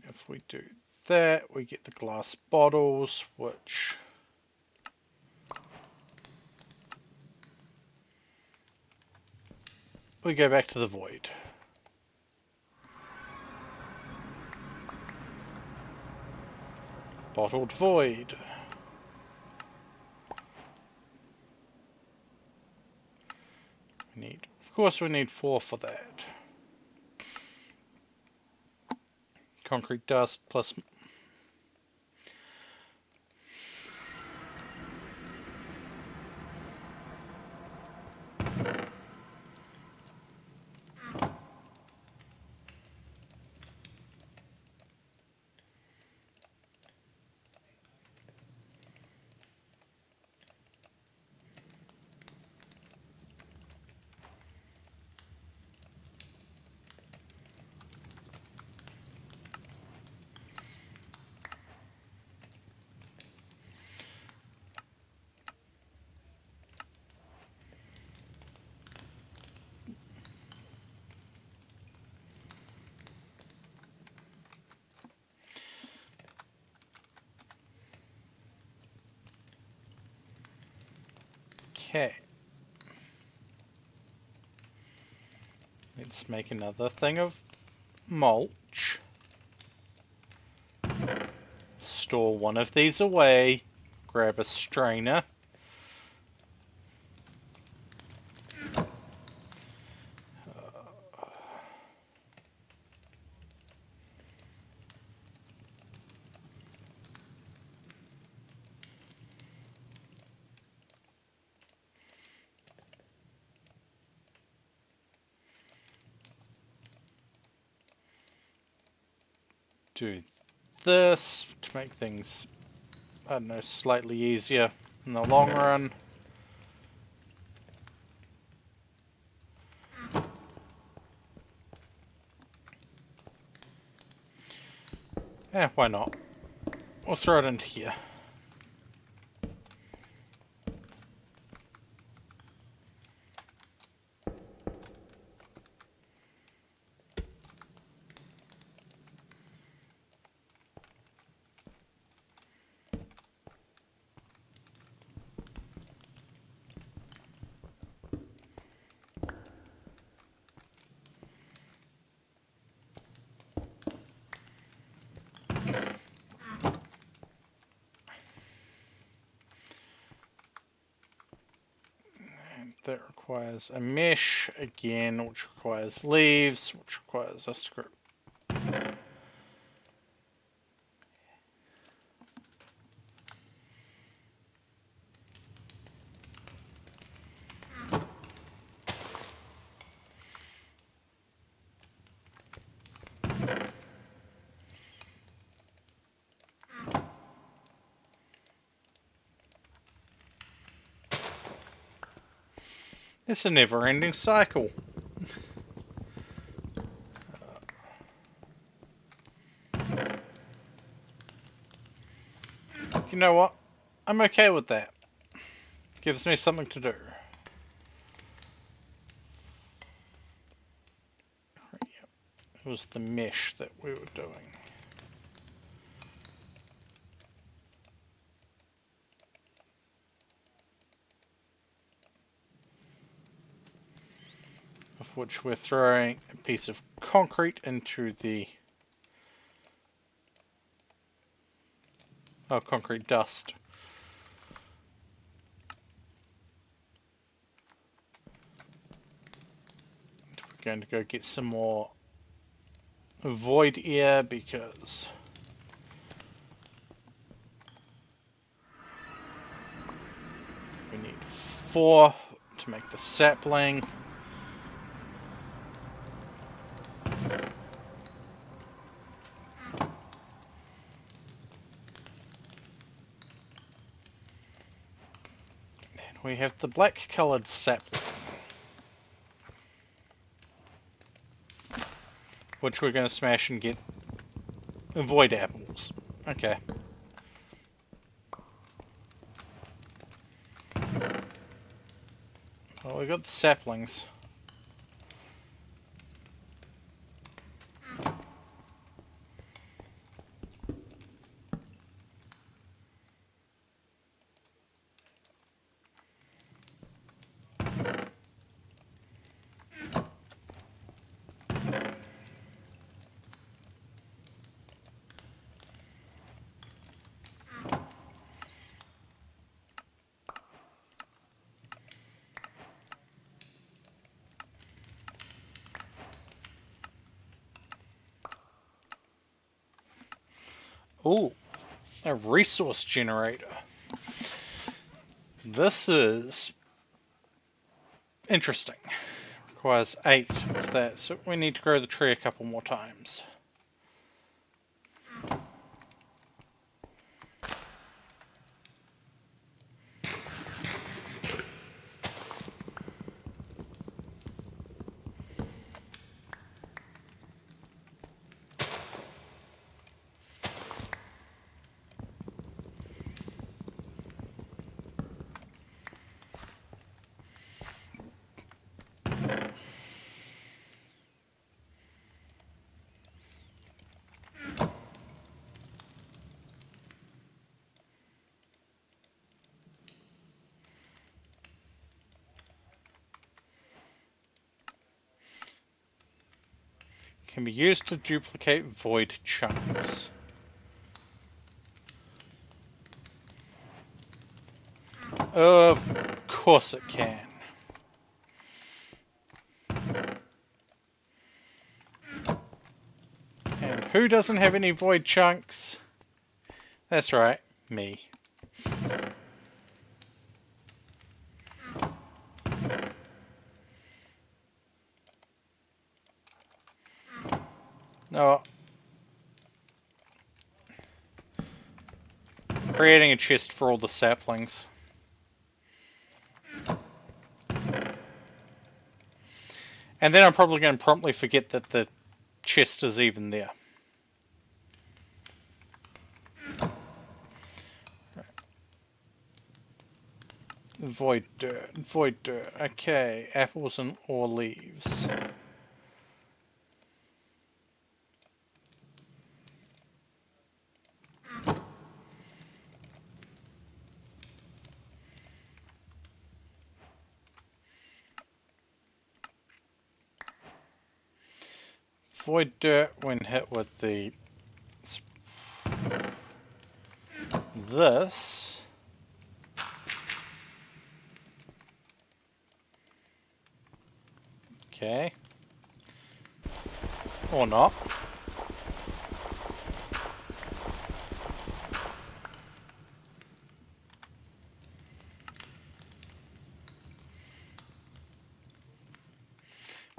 if we do that, we get the glass bottles, which we go back to the void. Bottled void. Of course we need 4 for that. Concrete dust plus okay. Let's make another thing of mulch. Store one of these away. Grab a strainer. Do this to make things, I don't know, slightly easier in the long run. Why not? We'll throw it into here. That requires a mesh again, which requires leaves, which requires a script. It's a never-ending cycle. You know what? I'm okay with that. Gives me something to do. It was the mesh that we were doing. Of which we're throwing a piece of concrete into the concrete dust. We're going to go get some more void air because we need 4 to make the sapling. And we have the black colored sapling, which we're going to smash and get void apples. Okay. Well, we got the saplings. Ooh, a resource generator. This is interesting. Requires 8 of that, so we need to grow the tree a couple more times. Can be used to duplicate void chunks. Of course it can. And who doesn't have any void chunks? That's right, me. No. Creating a chest for all the saplings. And then I'm probably going to promptly forget that the chest is even there. Void dirt, void dirt. Okay, apples and or leaves. Void dirt when hit with this. Okay. Or not.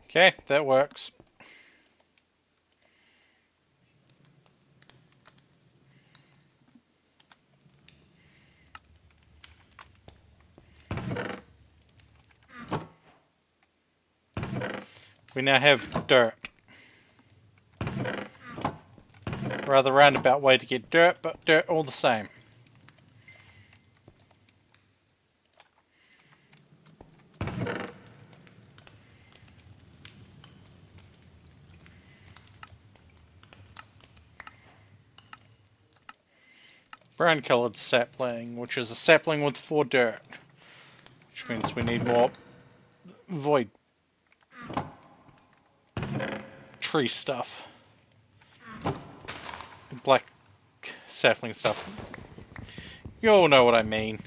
Okay, that works. We now have dirt. Rather roundabout way to get dirt, but dirt all the same. Brown coloured sapling, which is a sapling with 4 dirt. Which means we need more void tree stuff. Black sapling stuff. You all know what I mean.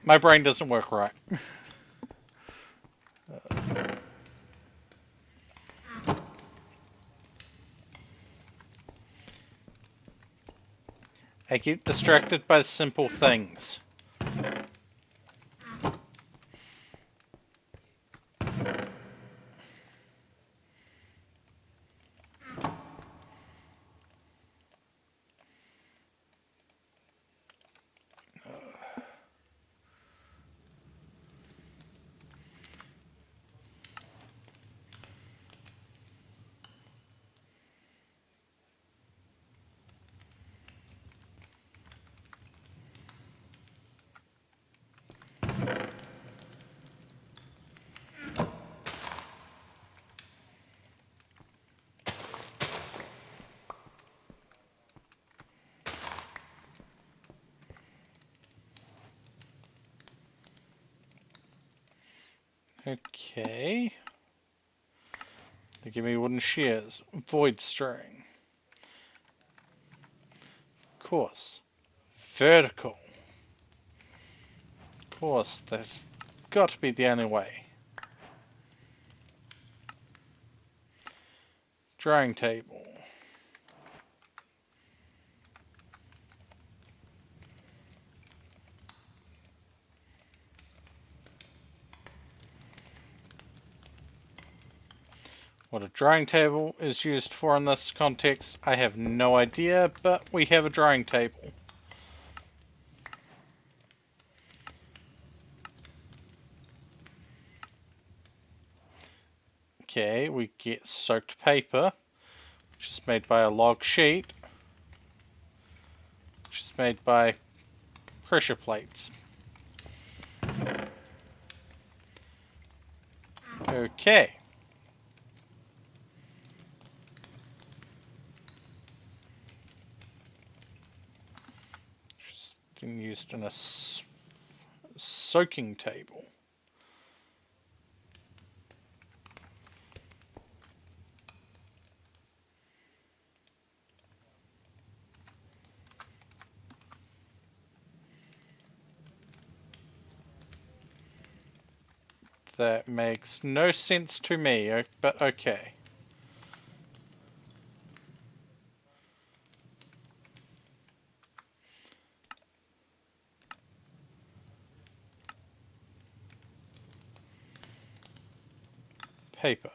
My brain doesn't work right. I get distracted by simple things. Okay. They give me wooden shears. Void string. Of course. Vertical. Of course, that's got to be the only way. Drying table. What a drying table is used for in this context, I have no idea, but we have a drying table. Okay, we get soaked paper, which is made by a log sheet, which is made by pressure plates. Okay. Just used in a soaking table. That makes no sense to me, but okay. Paper.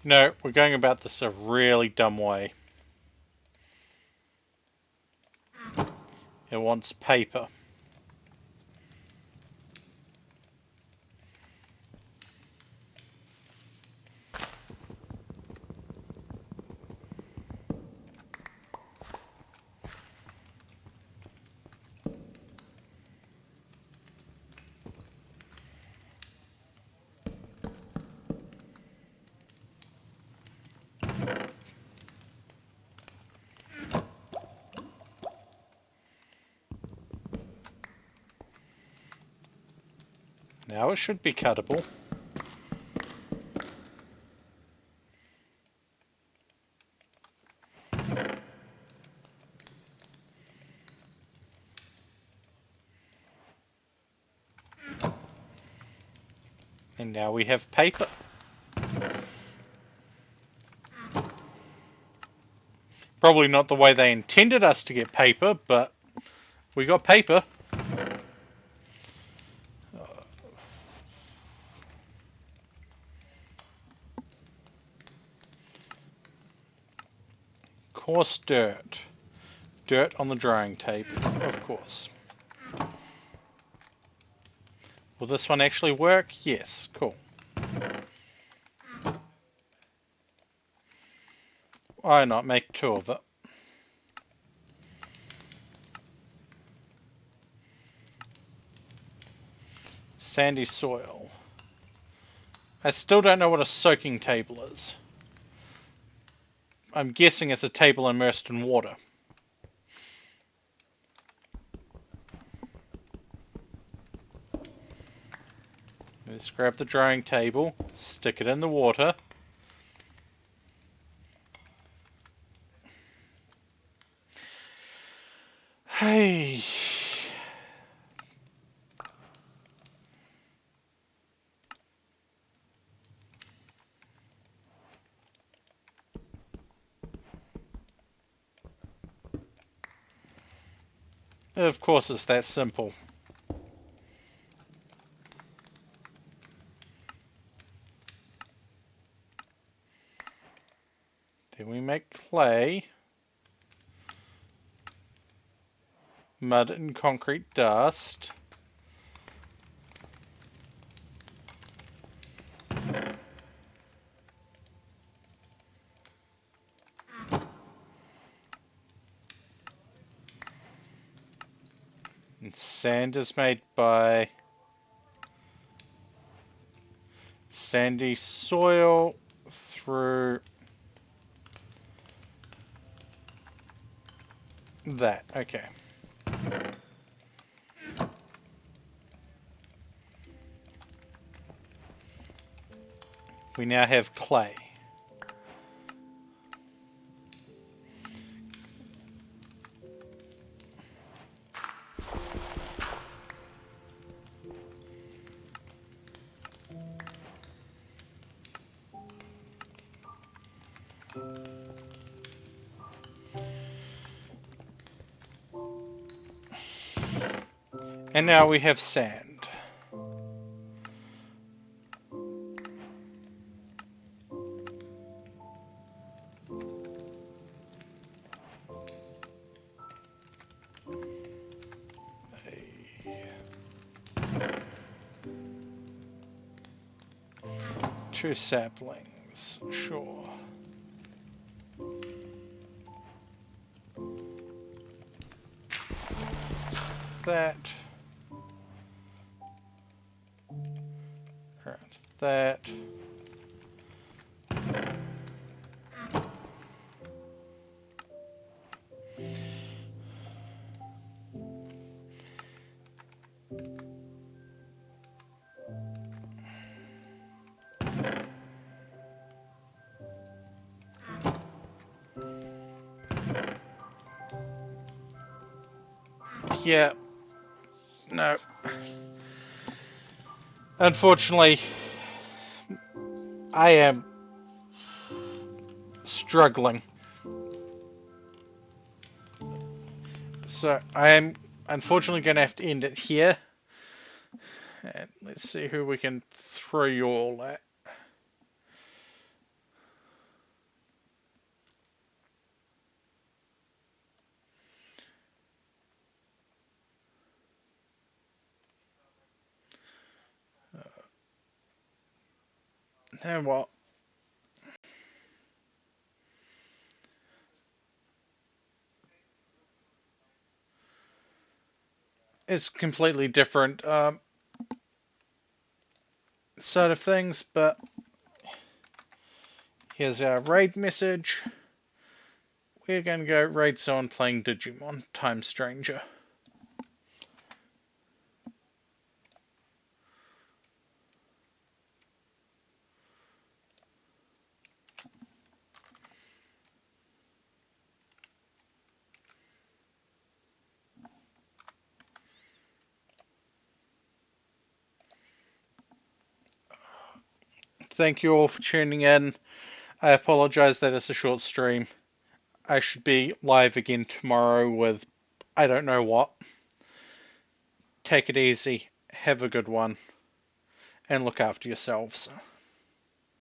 No, we're going about this a really dumb way. It wants paper. Now it should be cuttable. And now we have paper. Probably not the way they intended us to get paper, but we got paper. Coarse dirt. Dirt on the drying table, of course. Will this one actually work? Yes, cool. Why not make 2 of it? Sandy soil. I still don't know what a soaking table is. I'm guessing it's a table immersed in water. Let's grab the drying table, stick it in the water. Hey. Of course it's that simple. Then we make clay, mud and concrete dust. And sand is made by sandy soil through that. Okay. We now have clay. And now we have sand. Two saplings, sure. That. Around that. Yeah. No. Unfortunately, I am struggling. So I am unfortunately going to have to end it here. And let's see who we can throw you all at. And what? It's completely different side of things, but here's our raid message. We're going to go raid someone playing Digimon Time Stranger. Thank you all for tuning in. I apologize that it's a short stream. I should be live again tomorrow with I don't know what. Take it easy, have a good one, and look after yourselves.